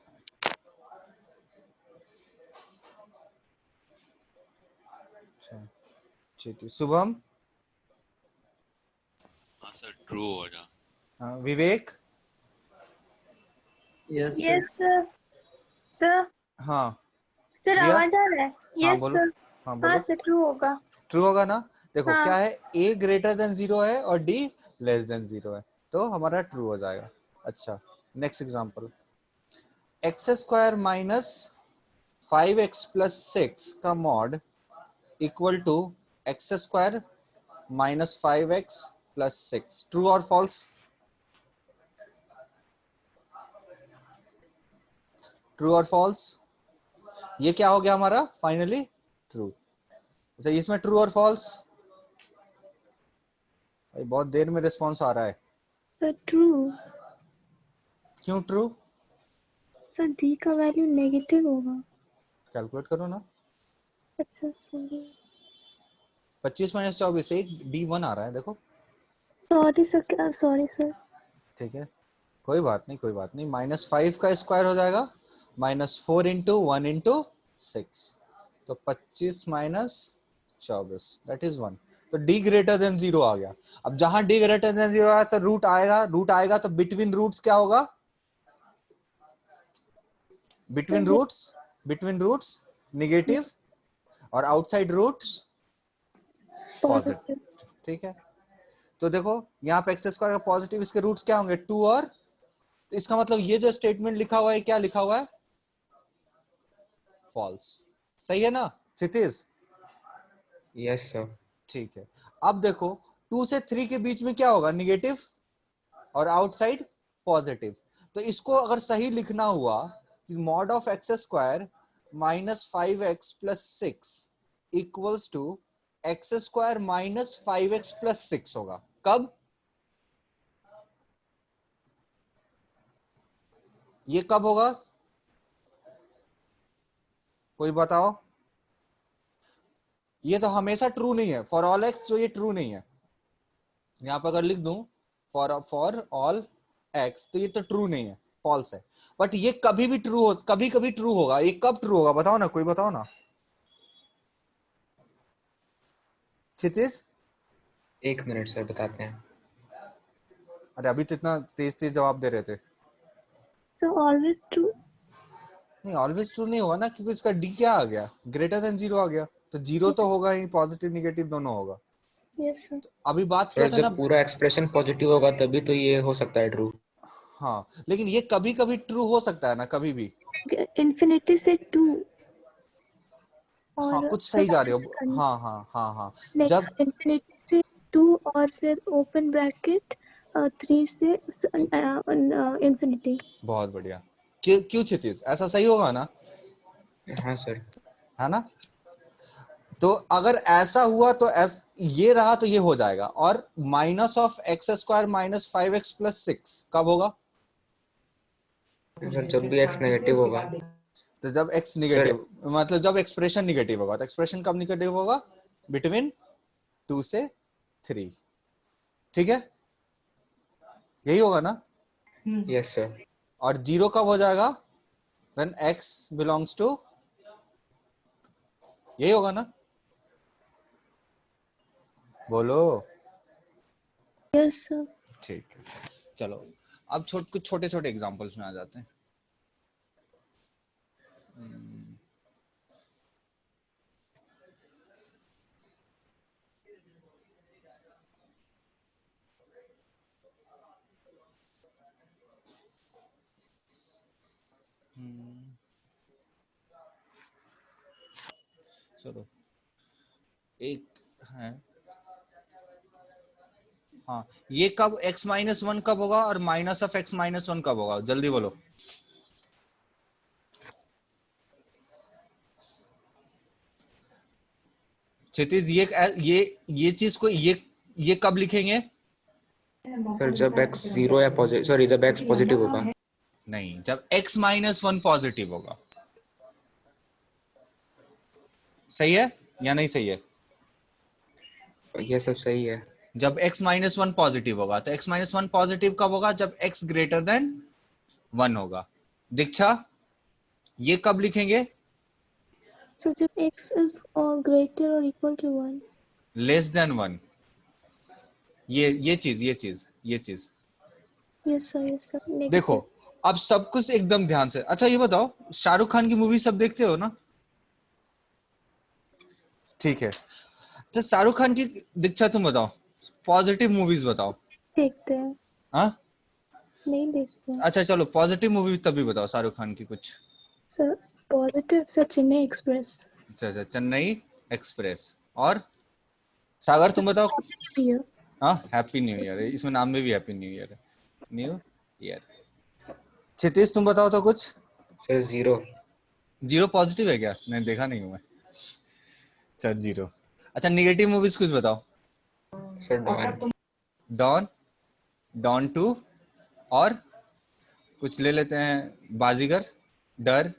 Speaker 1: शुभम।
Speaker 6: हाँ सर, ट्रू होगा।
Speaker 1: Vivek.
Speaker 4: Yes sir.
Speaker 8: Yes sir. Sir
Speaker 1: हाँ
Speaker 8: सर
Speaker 1: प्रिया?
Speaker 8: आवाज आ रहा है?
Speaker 1: हाँ
Speaker 8: यस
Speaker 1: बोलो।
Speaker 8: सर।
Speaker 1: हाँ
Speaker 8: हाँ
Speaker 1: बोलो।
Speaker 8: सर ट्रू होगा।
Speaker 1: ट्रू होगा ना। देखो
Speaker 8: हाँ।
Speaker 1: क्या है, a ग्रेटर देन 0 है और d लेस देन 0 है, तो हमारा ट्रू हो जाएगा। अच्छा, next example, X square minus 5x plus 6 का mod equal to X square minus 5x plus 6। True और फॉल्स? ट्रू और फॉल्स? ये क्या हो गया हमारा फाइनली? ट्रू। अच्छा, इसमें ट्रू और फॉल्स? भाई बहुत देर में रिस्पॉन्स आ रहा है।
Speaker 3: Sir true.
Speaker 1: क्यों ट्रू?
Speaker 3: सर डी का वैल्यू नेगेटिव होगा।
Speaker 1: कैलकुलेट करो ना।
Speaker 3: अच्छा सॉरी।
Speaker 1: 25 माइनस 24 एक d1 आ रहा है, देखो।
Speaker 3: सॉरी सर, क्या सॉरी सर।
Speaker 1: ठीक है, कोई बात नहीं, कोई बात नहीं। -5 का स्क्वायर हो जाएगा -4 इंटू 1 इंटू 6, तो 25 माइनस 24 दैट इज 1। तो d ग्रेटर देन 0 आ गया। अब जहां d ग्रेटर देन 0 आया तो रूट आएगा, रूट आएगा तो बिटवीन रूट्स क्या होगा? बिटवीन रूट्स निगेटिव और आउटसाइड रूट्स पॉजिटिव। ठीक है, तो देखो यहाँ पे एक्स स्क्वायर का पॉजिटिव, इसके रूट्स क्या होंगे? 2 और, तो इसका मतलब ये जो स्टेटमेंट लिखा हुआ है, क्या लिखा हुआ है? फॉल्स। सही है ना क्षितिज?
Speaker 2: Yes sir.
Speaker 1: ठीक है, अब देखो 2 से 3 के बीच में क्या होगा? निगेटिव और आउटसाइड पॉजिटिव। तो इसको अगर सही लिखना हुआ कि mod of X square minus 5x plus 6 equals to X square minus 5x plus 6 होगा। कब? ये कब होगा? कोई बताओ। ये तो हमेशा ट्रू नहीं है। फॉर ऑल एक्स जो ये ट्रू नहीं है, यहां पर अगर लिख दूं फॉर ऑल एक्स तो ये तो ट्रू नहीं है, फॉल्स है। बट ये कभी भी ट्रू हो, कभी कभी ट्रू होगा। ये कब ट्रू होगा बताओ ना, कोई बताओ ना। क्षितिज?
Speaker 2: 1 मिनट सर, बताते हैं।
Speaker 1: अरे अभी तो इतना तेज तेज जवाब दे रहे थे।
Speaker 3: So always true.
Speaker 1: नहीं, ऑलवेज ट्रू नहीं होगा ना, क्योंकि इसका डी क्या आ गया? ग्रेटर देन 0 आ गया, तो 0 तो होगा ही, पॉजिटिव निगेटिव दोनों होगा।
Speaker 3: Yes sir.
Speaker 1: अभी बात
Speaker 2: सर
Speaker 1: किया था ना।
Speaker 2: जब पूरा एक्सप्रेशन पॉजिटिव होगा तभी तो ये हो सकता है ट्रू।
Speaker 1: हाँ, लेकिन ये कभी कभी ट्रू हो सकता है ना, कभी भी।
Speaker 3: इन्फिनिटी से 2
Speaker 1: हाँ,
Speaker 3: और
Speaker 1: कुछ सही जा रहे हो।
Speaker 3: करना
Speaker 1: हाँ हाँ हाँ हाँ,
Speaker 3: नहीं,
Speaker 1: जब
Speaker 3: इन्फिनिटी से 2 और फिर ओपन ब्रैकेट 3 से इन्फिनिटी।
Speaker 1: बहुत बढ़िया। क्यों क्यों क्षितिज, ऐसा सही होगा ना?
Speaker 2: हाँ सर।
Speaker 1: है ना? तो अगर ऐसा हुआ तो ये रहा तो ये हो जाएगा। और minus of X square minus 5x plus 6 कब होगा?
Speaker 2: सर जब भी x नेगेटिव होगा।
Speaker 1: तो जब x निगेटिव, मतलब जब एक्सप्रेशन निगेटिव होगा। तो एक्सप्रेशन कब निगेटिव होगा? बिटवीन 2 से 3। ठीक है, यही होगा ना?
Speaker 2: Yes sir.
Speaker 1: और 0 कब हो जाएगा? व्हेन x बिलोंग्स टू, यही होगा ना? बोलो।
Speaker 3: Yes sir.
Speaker 1: ठीक है, चलो अब कुछ छोटे छोटे एग्जांपल्स में आ जाते हैं। चलो एक है, हाँ ये कब x-1 कब होगा और -(x-1) कब होगा, जल्दी बोलो। क्षितिज ये चीज को ये कब लिखेंगे?
Speaker 2: सर जब x 0 या पॉजिटिव, सॉरी जब x पॉजिटिव होगा।
Speaker 1: नहीं, जब x-1 पॉजिटिव होगा। सही है या नहीं सही है?
Speaker 2: ये सर सही है।
Speaker 1: जब x-1 पॉजिटिव होगा, तो x-1 पॉजिटिव कब होगा? जब x > 1 होगा। दीक्षा ये कब लिखेंगे?
Speaker 3: So जब x is greater or equal to 1.
Speaker 1: Less than 1। ये चीज।
Speaker 3: Yes sir, yes sir. Negative.
Speaker 1: देखो अब सब कुछ एकदम ध्यान से। अच्छा ये बताओ, शाहरुख खान की मूवी सब देखते हो ना? ठीक है, तो शाहरुख खान की, दीक्षा तुम बताओ, पॉजिटिव मूवीज बताओ।
Speaker 3: देखते हैं।
Speaker 1: हाँ
Speaker 3: नहीं देखते हैं।
Speaker 1: अच्छा चलो पॉजिटिव मूवीज तभी बताओ शाहरुख खान की कुछ।
Speaker 3: Sir positive sir Chennai express.
Speaker 1: अच्छा, चेन्नई एक्सप्रेस। और सागर तुम बताओ।
Speaker 3: ईयर।
Speaker 1: हाँ हैप्पी न्यू ईयर है, इसमें नाम में भी हैप्पी न्यू ईयर है, न्यू ईयर। क्षितिज तुम बताओ तो कुछ।
Speaker 2: सर 0।
Speaker 1: 0 पॉजिटिव है क्या? नहीं देखा नहीं हूं मैं। अच्छा 0। अच्छा नेगेटिव मूवीज कुछ बताओ।
Speaker 2: Sir don.
Speaker 1: डॉन 2 और कुछ ले लेते हैं, बाजीगर, डर।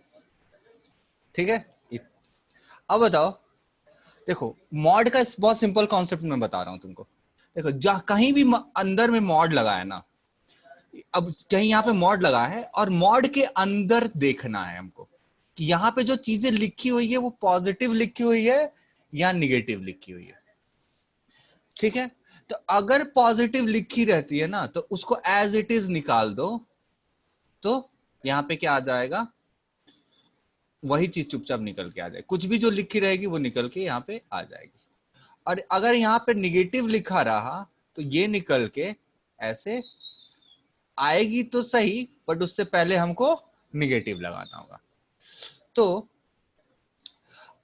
Speaker 1: ठीक है, अब बताओ। देखो मॉड का बहुत सिंपल कॉन्सेप्ट मैं बता रहा हूं तुमको। देखो जहां कहीं भी अंदर में मॉड लगा है ना, अब कहीं यहाँ पे मॉड लगा है और मॉड के अंदर देखना है हमको कि यहाँ पे जो चीजें लिखी हुई है वो पॉजिटिव लिखी हुई है या निगेटिव लिखी हुई है। ठीक है, तो अगर पॉजिटिव लिखी रहती है ना तो उसको एज इट इज निकाल दो, तो यहाँ पे क्या आ जाएगा? वही चीज चुपचाप निकल के आ जाएगी, कुछ भी जो लिखी रहेगी वो निकल के यहाँ पे आ जाएगी। और अगर यहाँ पे निगेटिव लिखा रहा तो ये निकल के ऐसे आएगी तो सही, बट उससे पहले हमको निगेटिव लगाना होगा। तो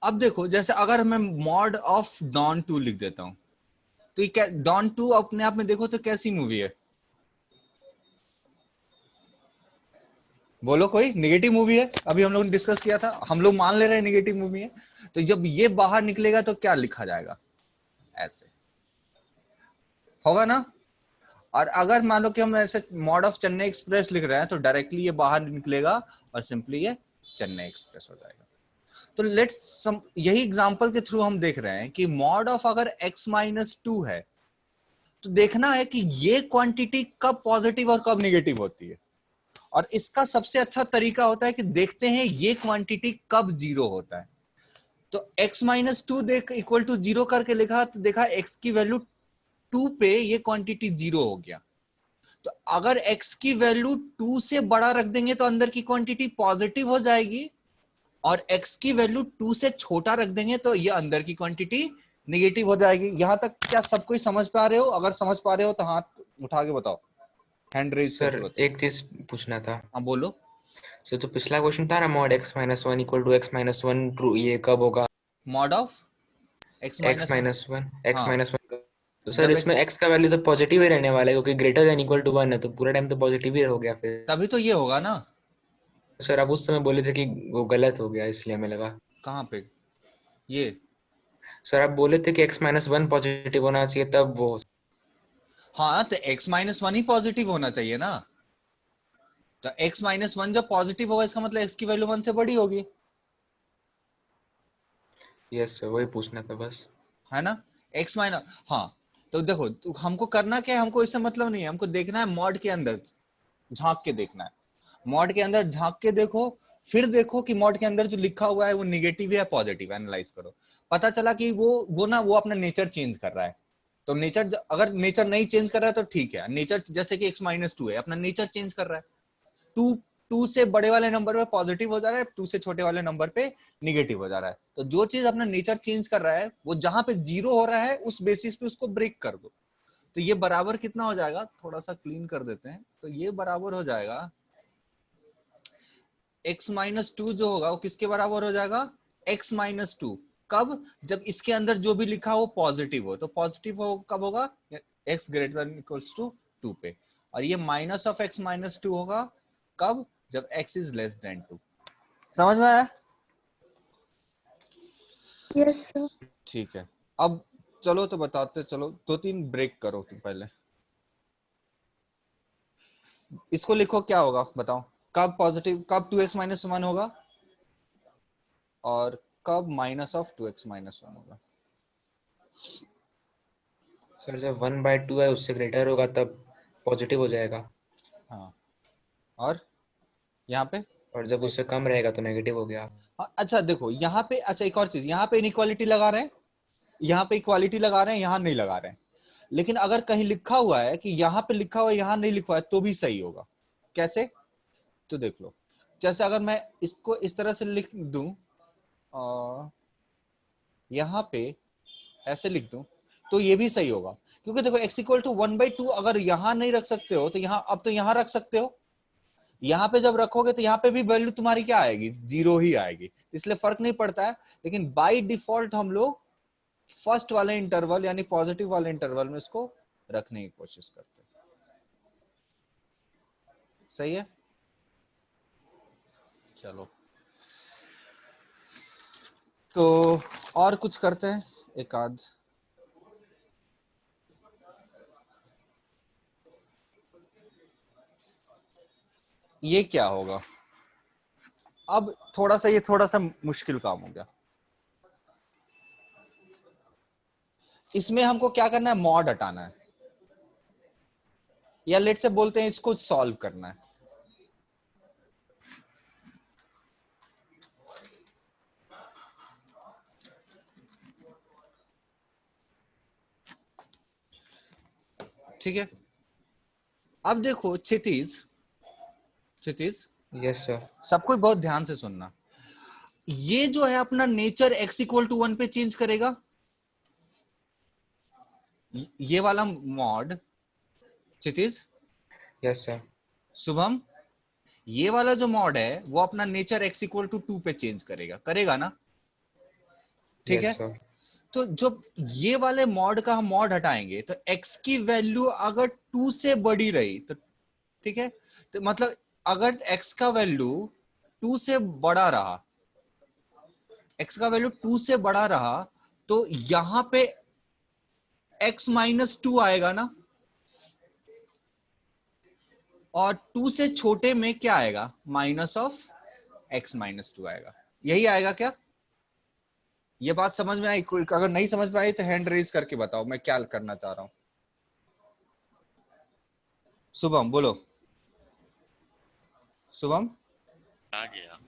Speaker 1: अब देखो, जैसे अगर मैं मॉड ऑफ डॉन 2 लिख देता हूं, तो ये डॉन 2 अपने आप में देखो तो कैसी मूवी है? बोलो कोई नेगेटिव मूवी है? अभी हम लोग ने डिस्कस किया था, हम लोग मान ले रहे हैं नेगेटिव मूवी है। तो जब ये बाहर निकलेगा तो क्या लिखा जाएगा? ऐसे होगा ना। और अगर मान लो कि हम ऐसे मॉड ऑफ चेन्नई एक्सप्रेस लिख रहे हैं तो डायरेक्टली ये बाहर निकलेगा और सिंपली ये चेन्नई एक्सप्रेस हो जाएगा। तो लेट्स यही एग्जांपल के थ्रू हम देख रहे हैं कि मॉड ऑफ अगर x-2 है तो देखना है कि ये क्वांटिटी कब पॉजिटिव और कब निगेटिव होती है। और इसका सबसे अच्छा तरीका होता है कि देखते हैं ये क्वांटिटी कब 0 होता है। तो x-2 देख इक्वल टू 0 करके लिखा तो देखा x की वैल्यू 2 पे ये क्वांटिटी 0 हो गया। तो अगर x की वैल्यू 2 से बड़ा रख देंगे तो अंदर की क्वांटिटी पॉजिटिव हो जाएगी, और x की वैल्यू 2 से छोटा रख देंगे तो ये अंदर की क्वांटिटी निगेटिव हो जाएगी। यहां तक क्या सब कोई समझ पा रहे हो? अगर समझ पा रहे हो तो हाथ उठा के बताओ, हैंड रेज
Speaker 2: सर
Speaker 1: करके।
Speaker 2: एक चीज पूछना था।
Speaker 1: हाँ बोलो।
Speaker 2: सर तो पिछला क्वेश्चन था ना, mod x-1 equal to x-1 true, ये कब होगा?
Speaker 1: मॉड ऑफ
Speaker 2: x-1
Speaker 1: हाँ,
Speaker 2: तो सर
Speaker 1: जब
Speaker 2: इसमें x का वैल्यू तो पॉजिटिव ही रहने वाला है, क्योंकि ग्रेटर देन इक्वल टू 1 है, तो पूरा टाइम तो पॉजिटिव ही हो गया फिर।
Speaker 1: तभी तो ये होगा ना।
Speaker 2: सर आप उस समय बोले थे कि वो गलत हो गया, इसलिए हमें लगा।
Speaker 1: कहाँ पे ये?
Speaker 2: सर आप बोले थे कि x-1 पॉजिटिव होना चाहिए तब वो।
Speaker 1: हाँ तो x-1 ही पॉजिटिव होना चाहिए ना। तो x-1 जब पॉजिटिव होगा इसका मतलब x की वैल्यू 1 से बड़ी होगी।
Speaker 2: यस सर, वही पूछना था बस।
Speaker 1: है ना। हाँ तो देखो, तो हमको करना क्या है, हमको इससे मतलब नहीं है, हमको देखना है मॉड के अंदर झांक के देखना है। मॉड के अंदर झांक के देखो, फिर देखो कि मॉड के अंदर जो लिखा हुआ है वो निगेटिव है या पॉजिटिव, एनालाइज करो। पता चला कि वो अपना नेचर चेंज कर रहा है, तो नेचर, अगर नेचर नहीं चेंज कर रहा है तो ठीक है, नेचर जैसे कि x-2 है, अपना नेचर चेंज कर रहा है, 2 से बड़े वाले नंबर पे पॉजिटिव हो जा रहा है, 2 से छोटे वाले नंबर पे निगेटिव हो जा रहा है। तो जो चीज अपना नेचर चेंज कर रहा है वो जहां पे 0 हो रहा है उस बेसिस पे उसको ब्रेक कर दो। तो ये बराबर कितना हो जाएगा, थोड़ा सा क्लीन कर देते हैं, तो ये बराबर हो जाएगा x-2 जो होगा वो किसके बराबर हो जाएगा, x-2। कब, जब इसके अंदर जो भी लिखा हो पॉजिटिव हो, तो पॉजिटिव हो कब होगा, x greater than equals to 2 पे, और ये माइनस ऑफ x-2 होगा कब, जब x इज लेस देन 2। समझ में आया?
Speaker 3: Yes sir.
Speaker 1: ठीक है, अब चलो तो बताते, चलो 2-3 ब्रेक करो तुम पहले। इसको लिखो, क्या होगा बताओ, कब पॉजिटिव, कब 2x-1 होगा और कब माइनस ऑफ 2x-1 होगा।
Speaker 2: सर जब 1/2 है उससे ग्रेटर होगा तब पॉजिटिव हो जाएगा,
Speaker 1: हाँ, और यहाँ पे,
Speaker 2: और जब उससे कम रहेगा तो नेगेटिव हो गया।
Speaker 1: हाँ, अच्छा देखो यहाँ पे, अच्छा एक और चीज, यहाँ पे इनइक्वालिटी लगा रहे हैं, यहाँ पे इक्वालिटी लगा रहे हैं, यहाँ नहीं लगा रहे हैं, लेकिन अगर कहीं लिखा हुआ है कि यहाँ पे लिखा हुआ है यहाँ नहीं लिखा हुआ है तो भी सही होगा। कैसे, तो देख लो, जैसे अगर मैं इसको इस तरह से लिख दूं, यहाँ पे ऐसे लिख दूं तो ये भी सही होगा, क्योंकि देखो x=1/2 अगर यहाँ नहीं रख सकते हो तो यहाँ, अब तो यहाँ रख सकते हो, यहाँ पे जब रखोगे तो यहाँ पे भी वैल्यू तुम्हारी क्या आएगी, 0 ही आएगी, इसलिए फर्क नहीं पड़ता है। लेकिन बाय डिफॉल्ट हम लोग फर्स्ट वाले इंटरवल यानी पॉजिटिव वाले इंटरवल में इसको रखने की कोशिश करते हैं। सही है, चलो तो और कुछ करते हैं एक आध। ये क्या होगा, अब थोड़ा सा, ये थोड़ा सा मुश्किल काम हो गया। इसमें हमको क्या करना है, मॉड हटाना है, या लेट से बोलते हैं इसको सॉल्व करना है। ठीक है, अब देखो क्षितिज,
Speaker 2: यस सर।
Speaker 1: सबको बहुत ध्यान से सुनना, ये जो है अपना नेचर x=1 पे चेंज करेगा, ये वाला मॉड, क्षितिज,
Speaker 2: यस सर।
Speaker 1: शुभम, ये वाला जो मॉड है वो अपना नेचर x=2 पे चेंज करेगा, करेगा ना, ठीक है।
Speaker 2: सर।
Speaker 1: तो जब ये वाले मॉड का हम मॉड हटाएंगे तो x की वैल्यू अगर 2 से बड़ी रही तो ठीक है, तो मतलब अगर x का वैल्यू 2 से बड़ा रहा, x का वैल्यू 2 से बड़ा रहा तो यहां पे x-2 आएगा ना, और 2 से छोटे में क्या आएगा, माइनस ऑफ x-2 आएगा। यही आएगा क्या, ये बात समझ में आई? कोई अगर नहीं समझ में आई तो हैंड रेज करके बताओ मैं क्या करना चाह रहा हूं। शुभम बोलो, शुभम
Speaker 6: आ गया।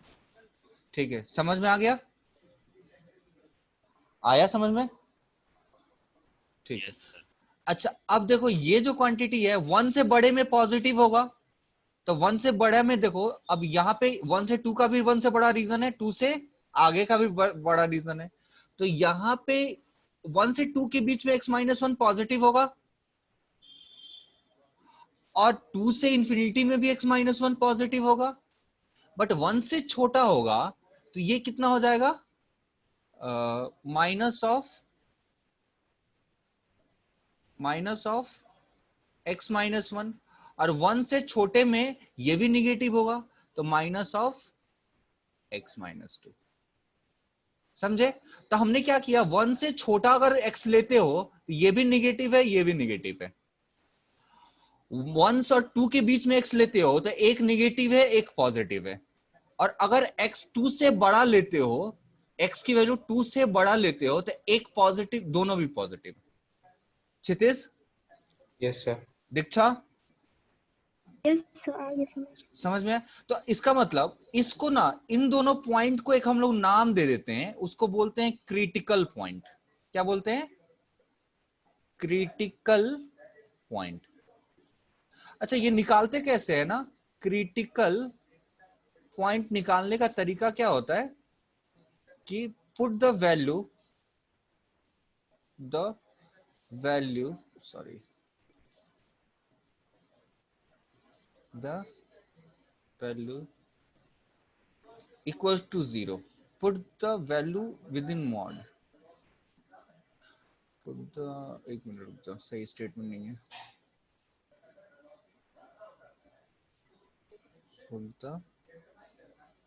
Speaker 1: ठीक है, समझ में आ गया, आया समझ में, ठीक है।
Speaker 6: Yes sir.
Speaker 1: अच्छा अब देखो ये जो क्वांटिटी है 1 से बड़े में पॉजिटिव होगा, तो 1 से बड़ा में देखो, अब यहाँ पे 1 से 2 का भी 1 से बड़ा रीजन है, 2 से आगे का भी बड़ा रीजन है, तो यहाँ पे 1 से 2 के बीच में x-1 पॉजिटिव होगा, और 2 से इंफिनिटी में भी x-1 पॉजिटिव होगा, बट 1 से छोटा होगा तो ये कितना हो जाएगा, माइनस ऑफ x-1, और 1 से छोटे में ये भी निगेटिव होगा तो माइनस ऑफ x-2। समझे? तो हमने क्या किया, 1 से छोटा अगर x लेते हो तो ये भी निगेटिव है, ये भी निगेटिव है। 1 और 2 के बीच में x लेते हो तो एक निगेटिव है एक पॉजिटिव है, और अगर x 2 से बड़ा लेते हो, x की वैल्यू 2 से बड़ा लेते हो तो एक पॉजिटिव, दोनों भी पॉजिटिव। क्षितिज,
Speaker 2: यस सर।
Speaker 1: दीक्षा,
Speaker 3: यस सर, आगे
Speaker 1: समझ में? तो इसका मतलब इसको ना, इन दोनों पॉइंट को एक हम लोग नाम दे देते हैं, उसको बोलते हैं क्रिटिकल पॉइंट। क्या बोलते हैं? Critical point. अच्छा ये निकालते कैसे है ना, क्रिटिकल पॉइंट निकालने का तरीका क्या होता है कि put the value sorry the value equals to 0, put the value within mod, put the, एक मिनट रुक जाओ, सही स्टेटमेंट नहीं है, put the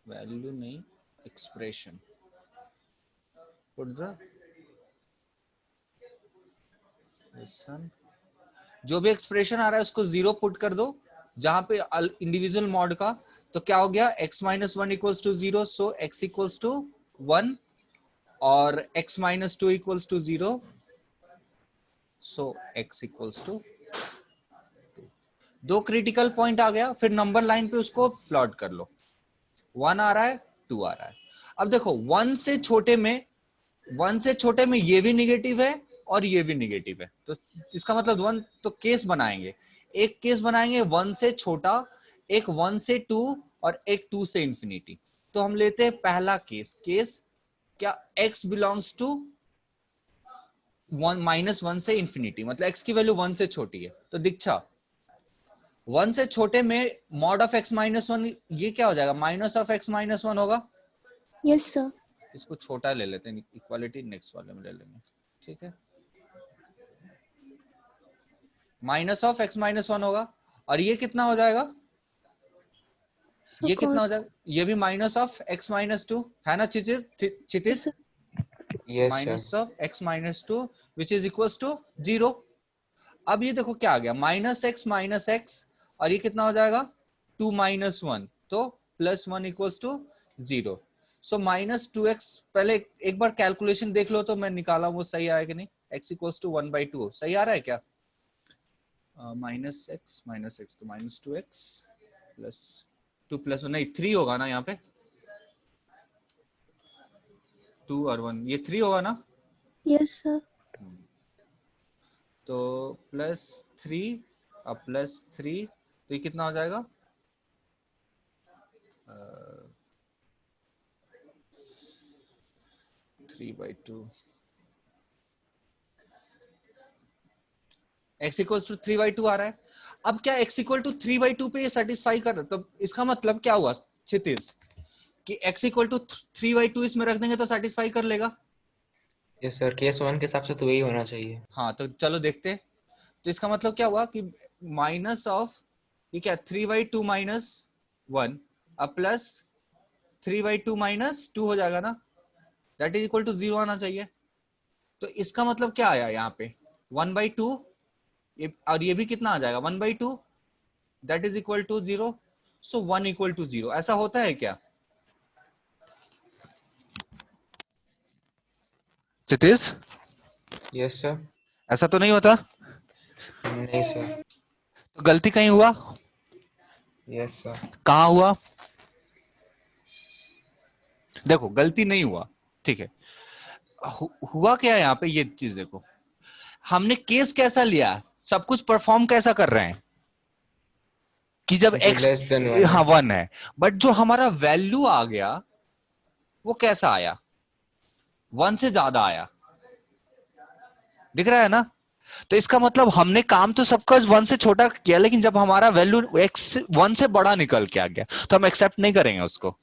Speaker 1: value नहीं, expression, put the expression, जो भी एक्सप्रेशन आ रहा है उसको 0 पुट कर दो जहां पे इंडिविजुअल मॉड का, तो क्या हो गया, x minus 1 equals to 0, so x equals to 1 और x minus 2 equals to 0, so x equals to 2। दो क्रिटिकल पॉइंट आ गया, फिर नंबर लाइन पे उसको प्लॉट कर लो, 1 आ रहा है 2 आ रहा है। अब देखो 1 से छोटे में ये भी निगेटिव है और ये भी निगेटिव है, तो इसका मतलब 1 तो केस बनाएंगे, एक केस बनाएंगे 1 से छोटा, एक 1 से 2 और एक 2 से इंफिनिटी। तो हम लेते हैं पहला केस क्या x बिलोंग्स टू 1 से इंफिनिटी, मतलब x की वैल्यू 1 से छोटी है, तो दीक्षा 1 से छोटे में मॉड ऑफ x माइनस 1, ये क्या हो जाएगा, माइनस ऑफ x माइनस 1 होगा।
Speaker 3: Yes sir.
Speaker 1: इसको छोटा ले लेते हैं, इक्वालिटी नेक्स्ट वाले में ले लेंगे, ठीक है। माइनस ऑफ x माइनस 1 होगा, और ये कितना हो जाएगा, ये कितना हो जाएगा, ये भी माइनस ऑफ x माइनस 2 है ना Kshitij, minus of x minus 2 which is equals to 0। अब ये देखो क्या आ गया, माइनस x और ये कितना हो जाएगा 2 माइनस 1, तो plus 1 equals to 0। So minus 2x, पहले एक बार कैलकुलेशन देख लो तो मैं निकाला वो सही आया कि नहीं, x इक्वल्स टू 1/2 सही आ रहा है क्या, माइनस एक्स तो माइनस 2x प्लस 2 प्लस 1 नहीं 3 होगा ना, यहाँ पे 2 और 1 ये 3 होगा ना।
Speaker 3: Yes sir.
Speaker 1: तो प्लस 3 और प्लस 3, तो ये कितना हो जाएगा 3/2, x इक्वल्स टू 3/2 आ रहा है। अब क्या x इक्वल टू 3/2 पे ये सेटिस्फाई कर रहा है, तो इसका मतलब क्या हुआ क्षितिज कि x इक्वल टू 3/2 इसमें रख देंगे तो सेटिस्फाई कर लेगा।
Speaker 2: यस सर, केस 1 के हिसाब से तो यही होना चाहिए।
Speaker 1: हाँ तो चलो देखते हैं, तो इसका मतलब क्या हुआ कि माइनस ऑफ ये क्या 3/2 माइनस 1 अब प्लस 3/2 माइनस 2 हो जाएगा ना, दैट इज इक्वल टू 0 आना चाहिए। तो इसका मतलब क्या आया यहाँ पे 1/2, और ये भी कितना आ जाएगा 1/2, that is equal to 0, so 1 equal to 0। ऐसा होता है क्या क्षितिज?
Speaker 2: Yes sir.
Speaker 1: ऐसा तो नहीं होता,
Speaker 2: नहीं सर।
Speaker 1: तो गलती कहीं हुआ,
Speaker 2: यस सर।
Speaker 1: कहाँ हुआ, देखो गलती नहीं हुआ, ठीक है। हुआ क्या यहाँ पे, ये चीज देखो, हमने केस कैसा लिया, सब कुछ परफॉर्म कैसा कर रहे हैं कि जब x
Speaker 2: लेस देन 1
Speaker 1: हाँ 1 है, बट जो हमारा वैल्यू आ गया वो कैसा आया, 1 से ज्यादा आया, दिख रहा है ना। तो इसका मतलब हमने काम तो सबका 1 से छोटा किया, लेकिन जब हमारा वैल्यू x 1 से बड़ा निकल के आ गया तो हम एक्सेप्ट नहीं करेंगे उसको,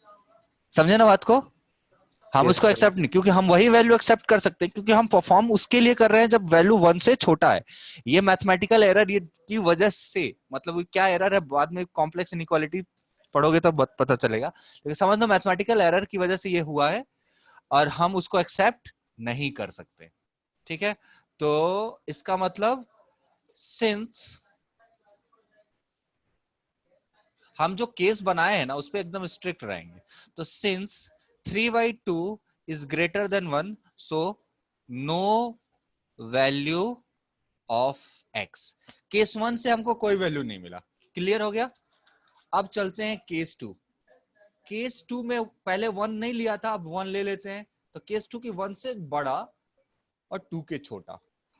Speaker 1: समझे ना बात को, हम
Speaker 2: Yes,
Speaker 1: उसको
Speaker 2: sir.
Speaker 1: एक्सेप्ट नहीं, क्योंकि हम वही वैल्यू एक्सेप्ट कर सकते हैं क्योंकि हम परफॉर्म उसके लिए कर रहे हैं जब वैल्यू 1 से छोटा है। ये मैथमेटिकल एरर ये की वजह से, मतलब क्या एरर है बाद में कॉम्प्लेक्स इनइक्वालिटी पढ़ोगे तो पता चलेगा, लेकिन समझ लो मैथमेटिकल एरर की वजह से ये हुआ है और हम उसको एक्सेप्ट नहीं कर सकते, ठीक है। तो इसका मतलब सिंस हम जो केस बनाए हैं ना उस पर एकदम स्ट्रिक्ट रहेंगे, तो since 3/2 is greater than 1, so no value of x। Case 1 से हमको कोई वैल्यू नहीं मिला, क्लियर हो गया। अब चलते हैं केस 2। केस 2 में पहले 1 नहीं लिया था, अब 1 ले लेते हैं, तो केस 2 की 1 से बड़ा और 2 के छोटा।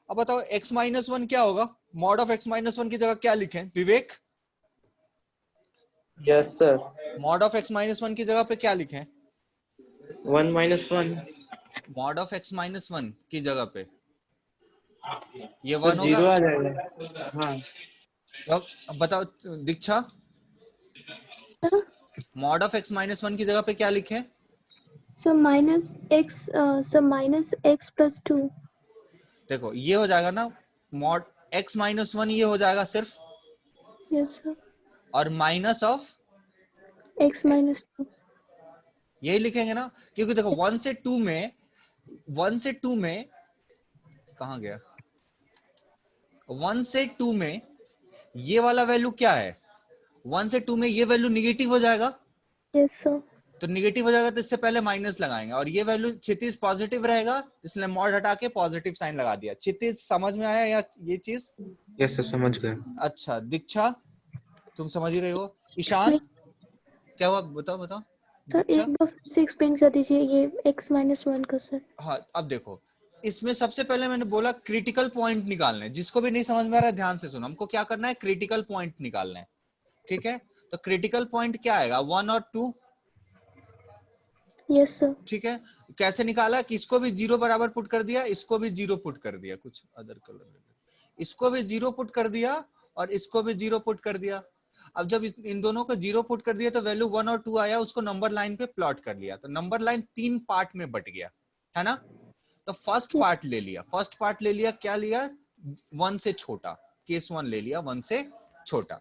Speaker 1: अब बताओ x माइनस वन क्या होगा, mod of x minus one की जगह क्या लिखें Vivek?
Speaker 4: Yes sir,
Speaker 1: mod of x minus one की जगह पे क्या लिखें?
Speaker 4: 1 minus 1
Speaker 1: mod of x minus one की जगह पे ये
Speaker 4: सर
Speaker 1: 1 होगा।
Speaker 4: 0 आ जाएगा। हाँ
Speaker 1: अब बताओ Diksha, mod of x minus one की जगह पे क्या लिखें?
Speaker 3: Sir minus x plus 2।
Speaker 1: देखो ये हो जाएगा ना, मॉड x माइनस वन ये हो जाएगा सिर्फ,
Speaker 3: यस सर,
Speaker 1: और माइनस ऑफ
Speaker 3: x माइनस 2।
Speaker 1: यही लिखेंगे ना, क्योंकि देखो 1 से 2 में, 1 से 2 में कहां गया, 1 से 2 में ये वाला वैल्यू क्या है, 1 से 2 में ये वैल्यू निगेटिव हो जाएगा,
Speaker 3: यस सर,
Speaker 1: तो निगेटिव हो जाएगा तो इससे पहले माइनस लगाएंगे, और ये वैल्यू क्षितिज पॉजिटिव रहेगा, इसलिए मॉड हटा के पॉजिटिव साइन लगा दिया। क्षितिज समझ में आया या ये चीज?
Speaker 2: यस सर, समझ गए।
Speaker 1: अच्छा दीक्षा तुम समझ ही रहे हो, ईशान क्या हुआ बताओ बताओ।
Speaker 3: सर
Speaker 1: दीक्षा
Speaker 3: एक बार फिर से एक्सप्लेन कर दीजिए ये x माइनस 1 का सर।
Speaker 1: हाँ अब देखो, इसमें सबसे पहले मैंने बोला क्रिटिकल पॉइंट निकालने, जिसको भी नहीं समझ में आ रहा है ध्यान से सुनो, हमको क्या करना है, क्रिटिकल पॉइंट निकालना है, ठीक है? तो क्रिटिकल पॉइंट क्या आएगा, 1 और 2,
Speaker 3: यस सर,
Speaker 1: ठीक है? कैसे निकाला कि इसको भी 0 बराबर पुट कर दिया, इसको भी 0 पुट कर दिया, कुछ अदर कलर, इसको भी 0 पुट कर दिया और इसको भी 0 पुट कर दिया। अब जब इन दोनों को 0 पुट कर दिया तो वैल्यू 1 और 2 आया, उसको नंबर लाइन पे प्लॉट कर लिया, तो नंबर लाइन 3 पार्ट में बट गया, है ना? तो फर्स्ट पार्ट ले लिया, फर्स्ट पार्ट ले लिया, क्या लिया, 1 से छोटा, केस 1 ले लिया, 1 से छोटा।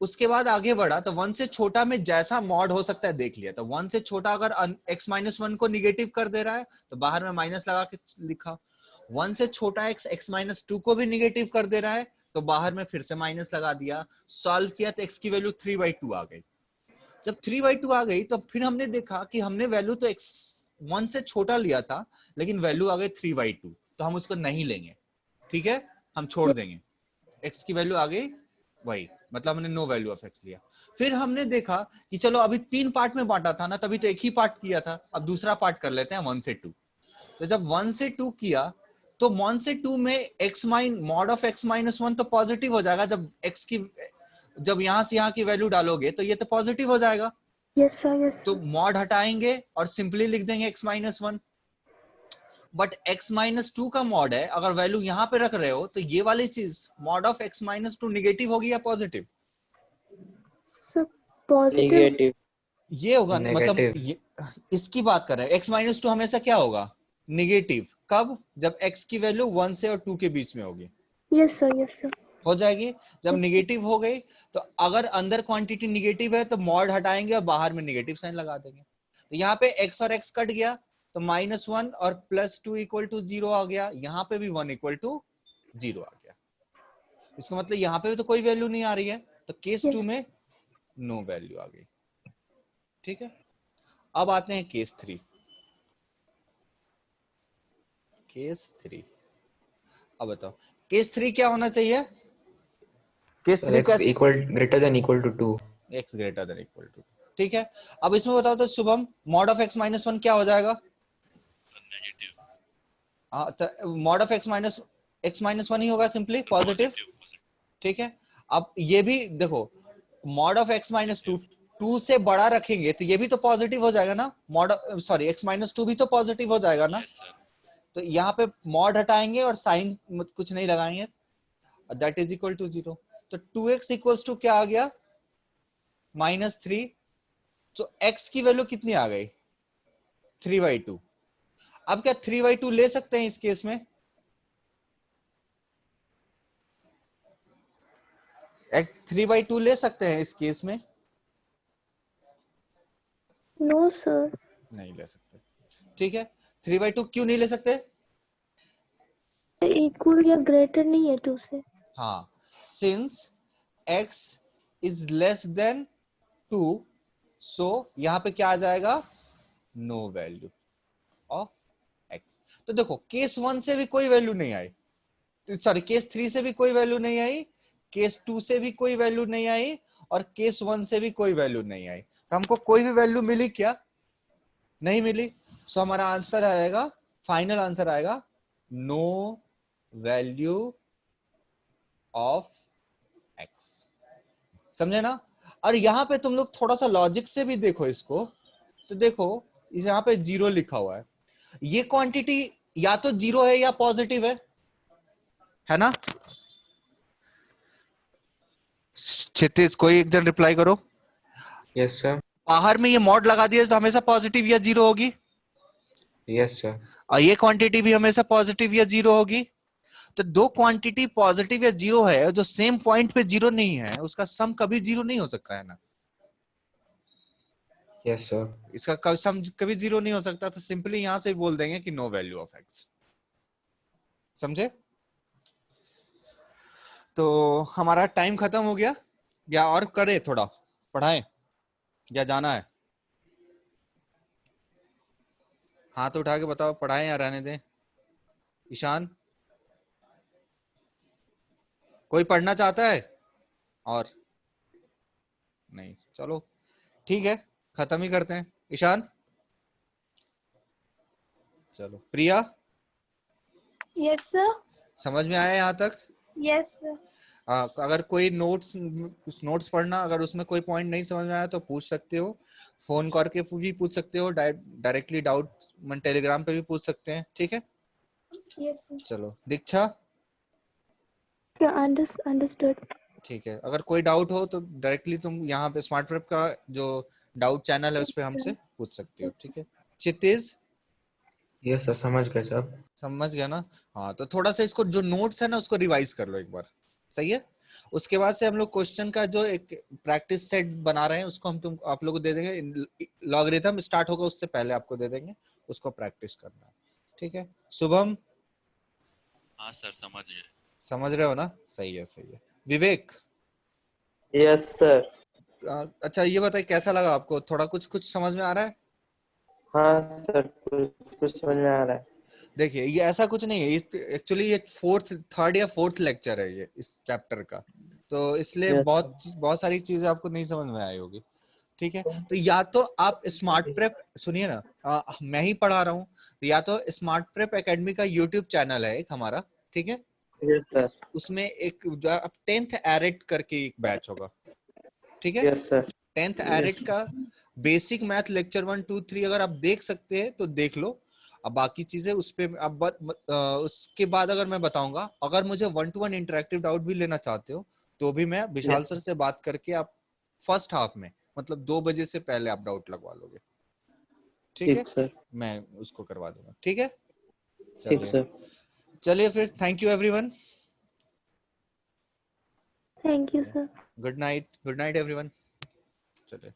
Speaker 1: उसके बाद आगे बढ़ा तो 1 से छोटा में जैसा मॉड हो सकता है देख लिया, तो 1 से छोटा अगर x माइनस वन को निगेटिव कर दे रहा है तो बाहर में माइनस लगा के लिखा, 1 से छोटा x माइनस टू को भी निगेटिव कर दे रहा है तो बाहर में फिर से माइनस लगा दिया, सॉल्व किया तो x की वैल्यू 3/2 आ गई। जब 3/2 आ गई तो फिर हमने देखा कि हमने वैल्यू तो x 1 से छोटा लिया था, लेकिन वैल्यू आ गई 3/2, तो हम उसको नहीं लेंगे, ठीक है, हम छोड़ देंगे, x की वैल्यू आ गई वही, मतलब हमने नो वैल्यू ऑफ x लिया। फिर हमने देखा कि चलो अभी 3 पार्ट में बांटा था ना, तभी तो एक ही पार्ट किया था, अब दूसरा पार्ट कर लेते हैं 1 से 2। तो जब 1 से 2 किया तो 1 से 2 में mod of x minus one तो पॉजिटिव हो जाएगा, जब यहां से यहां की वैल्यू डालोगे तो ये तो पॉजिटिव हो जाएगा,
Speaker 3: यस सर, यस
Speaker 1: तो
Speaker 3: सर,
Speaker 1: मॉड हटाएंगे और सिंपली लिख देंगे x minus one. But x minus to का मॉड है, अगर वैल्यू यहाँ पे रख रहे हो तो ये वाली चीज mod of x minus to negative होगी या पॉजिटिव?
Speaker 3: Sir positive,
Speaker 4: negative.
Speaker 1: ये होगा मतलब
Speaker 2: Negative.
Speaker 1: इसकी बात कर रहे हैं, x माइनस टू हमेशा क्या होगा, निगेटिव। कब? जब x की वैल्यू 1 से और 2 के बीच में होगी,
Speaker 3: यस सर, यस सर,
Speaker 1: हो जाएगी। जब निगेटिव हो गई तो अगर अंदर क्वांटिटी निगेटिव है तो मॉड हटाएंगे और बाहर में निगेटिव साइन लगा देंगे, तो यहाँ पे x और x कट गया तो -1 और +2 इक्वल टू 0 आ गया, यहाँ पे भी 1 इक्वल टू 0 आ गया। इसका मतलब यहाँ पे भी तो कोई वैल्यू नहीं आ रही है, तो केस 2 में नो वैल्यू आ गई, ठीक है? अब आते हैं केस 3। केस 3, अब बताओ केस 3 क्या होना चाहिए? Case 3
Speaker 2: x equal greater than equal to 2.
Speaker 1: x greater than equal to, ठीक है? अब इसमें बताओ तो Shubham, mod of x minus one क्या हो जाएगा?
Speaker 6: नेगेटिव।
Speaker 1: हाँ, तो mod of x minus one ही होगा, सिंपली पॉजिटिव, ठीक है? अब ये भी देखो, mod of x minus two 2 से बड़ा रखेंगे तो ये भी तो पॉजिटिव हो जाएगा ना, mod sorry x minus to भी तो पॉजिटिव हो जाएगा ना,
Speaker 6: यस सर।
Speaker 1: तो यहाँ पे मॉड हटाएंगे और साइन कुछ नहीं लगाएंगे, दैट इज इक्वल टू 0। तो 2x इक्वल्स टू क्या आ गया, -3। तो x की वैल्यू कितनी आ गई, 3/2। अब क्या 3/2 ले सकते हैं इस केस में? 3/2 ले सकते हैं इस केस में?
Speaker 3: नो सर,
Speaker 1: नहीं ले सकते, ठीक है? 3/2 क्यों नहीं ले सकते?
Speaker 3: इक्वल या ग्रेटर नहीं है 2 से।
Speaker 1: हाँ, since x is less than 2, सो यहाँ पे क्या आ जाएगा, नो वैल्यू ऑफ x। तो देखो केस 1 से भी कोई वैल्यू नहीं आई, सॉरी केस 3 से भी कोई वैल्यू नहीं आई, केस 2 से भी कोई वैल्यू नहीं आई, और केस 1 से भी कोई वैल्यू नहीं आई, तो हमको कोई भी वैल्यू मिली क्या? नहीं मिली। सो हमारा आंसर आएगा, फाइनल आंसर आएगा नो वैल्यू ऑफ x, समझे ना। और यहाँ पे तुम लोग थोड़ा सा लॉजिक से भी देखो इसको, तो देखो इस यहाँ पे 0 लिखा हुआ है, ये क्वांटिटी या तो 0 है या पॉजिटिव है ना। क्षितिज कोई एक जन रिप्लाई करो।
Speaker 2: Yes sir.
Speaker 1: बाहर में ये मॉड लगा दिया तो हमेशा पॉजिटिव या 0 होगी,
Speaker 2: यस सर।
Speaker 1: और ये क्वांटिटी भी हमेशा पॉजिटिव या 0 होगी। तो दो क्वांटिटी पॉजिटिव या 0 है जो सेम पॉइंट पे 0 नहीं है, उसका सम कभी 0 नहीं हो सकता है ना।
Speaker 2: Yes sir.
Speaker 1: इसका सम कभी 0 नहीं हो सकता, तो सिंपली यहां से बोल देंगे कि नो वैल्यू ऑफ x, समझे। तो हमारा टाइम खत्म हो गया, या और करे थोड़ा पढ़ाएं या जाना है। हाथ उठा के बताओ, पढ़ाएं या रहने दें। ईशान, कोई पढ़ना चाहता है और नहीं, चलो ठीक है, खत्म ही करते हैं। ईशान, चलो। प्रिया,
Speaker 8: यस सर।
Speaker 1: समझ में आया यहाँ तक?
Speaker 8: Yes sir.
Speaker 1: अगर कोई नोट्स पढ़ना, अगर उसमें कोई पॉइंट नहीं समझ में आया तो पूछ सकते हो, फोन करके भी पूछ सकते हो, डायरेक्टली डाउट टेलीग्राम पे भी पूछ सकते हैं, ठीक है।
Speaker 8: Yes sir.
Speaker 1: चलो दीक्षा,
Speaker 3: अंडरस्टूड।
Speaker 1: ठीक है, अगर कोई डाउट हो तो डायरेक्टली तुम यहाँ पे स्मार्ट प्रेप का जो डाउट चैनल है उस पे हमसे पूछ सकते हो, ठीक है। क्षितिज,
Speaker 2: यस सर, समझ गए सर।
Speaker 1: समझ गया ना। हाँ, तो थोड़ा सा इसको जो नोट्स है ना उसको रिवाइज कर लो एक बार, सही है। उसके बाद से हम लोग क्वेश्चन का जो एक प्रैक्टिस सेट बना रहे हैं उसको हम आप लोगों को दे देंगे, लॉगरिथम स्टार्ट होगा उससे पहले आपको दे देंगे, उसको प्रैक्टिस करना है, ठीक है। शुभम,
Speaker 6: हाँ सर, समझ गए।
Speaker 1: समझ रहे हो ना, सही है सही है। विवेक,
Speaker 4: यस सर।
Speaker 1: अच्छा ये बताइए कैसा लगा आपको, थोड़ा कुछ कुछ समझ में आ रहा है?
Speaker 4: हाँ सर, कुछ कुछ समझ में आ रहा है।
Speaker 1: देखिए ये ऐसा कुछ नहीं है, एक्चुअली ये थर्ड या फोर्थ लेक्चर है ये इस चैप्टर का, तो इसलिए
Speaker 4: Yes,
Speaker 1: बहुत सारी चीजें आपको नहीं समझ में आई होगी, ठीक है। तो या तो आप स्मार्ट प्रेप सुनिए ना, मैं ही पढ़ा रहा हूँ, तो या तो स्मार्ट प्रेप एकेडमी का यूट्यूब चैनल है एक हमारा, ठीक है।
Speaker 4: Yes sir.
Speaker 1: उसमें एक 10th एरेट करके एक बैच होगा, ठीक है।
Speaker 4: Yes sir.
Speaker 1: 10th एरेट का बेसिक मैथ लेक्चर 1 2 3 अगर आप देख सकते हैं तो देख लो। अब बाकी चीजें उस पे अब उसके बाद अगर मैं बताऊंगा, अगर मुझे 1-to-1 इंटरेक्टिव डाउट भी लेना चाहते हो तो भी मैं विशाल
Speaker 4: Yes.
Speaker 1: सर से बात करके आप फर्स्ट हाफ में मतलब 2 बजे से पहले आप डाउट लगवा लोगे, ठीक है।
Speaker 4: ठीक सर।
Speaker 1: मैं उसको करवा दूंगा, ठीक है।
Speaker 4: ठीक
Speaker 1: चलिए
Speaker 4: सर।
Speaker 1: चलिए फिर, thank you everyone,
Speaker 3: thank you sir.
Speaker 1: Good night everyone, चलिए।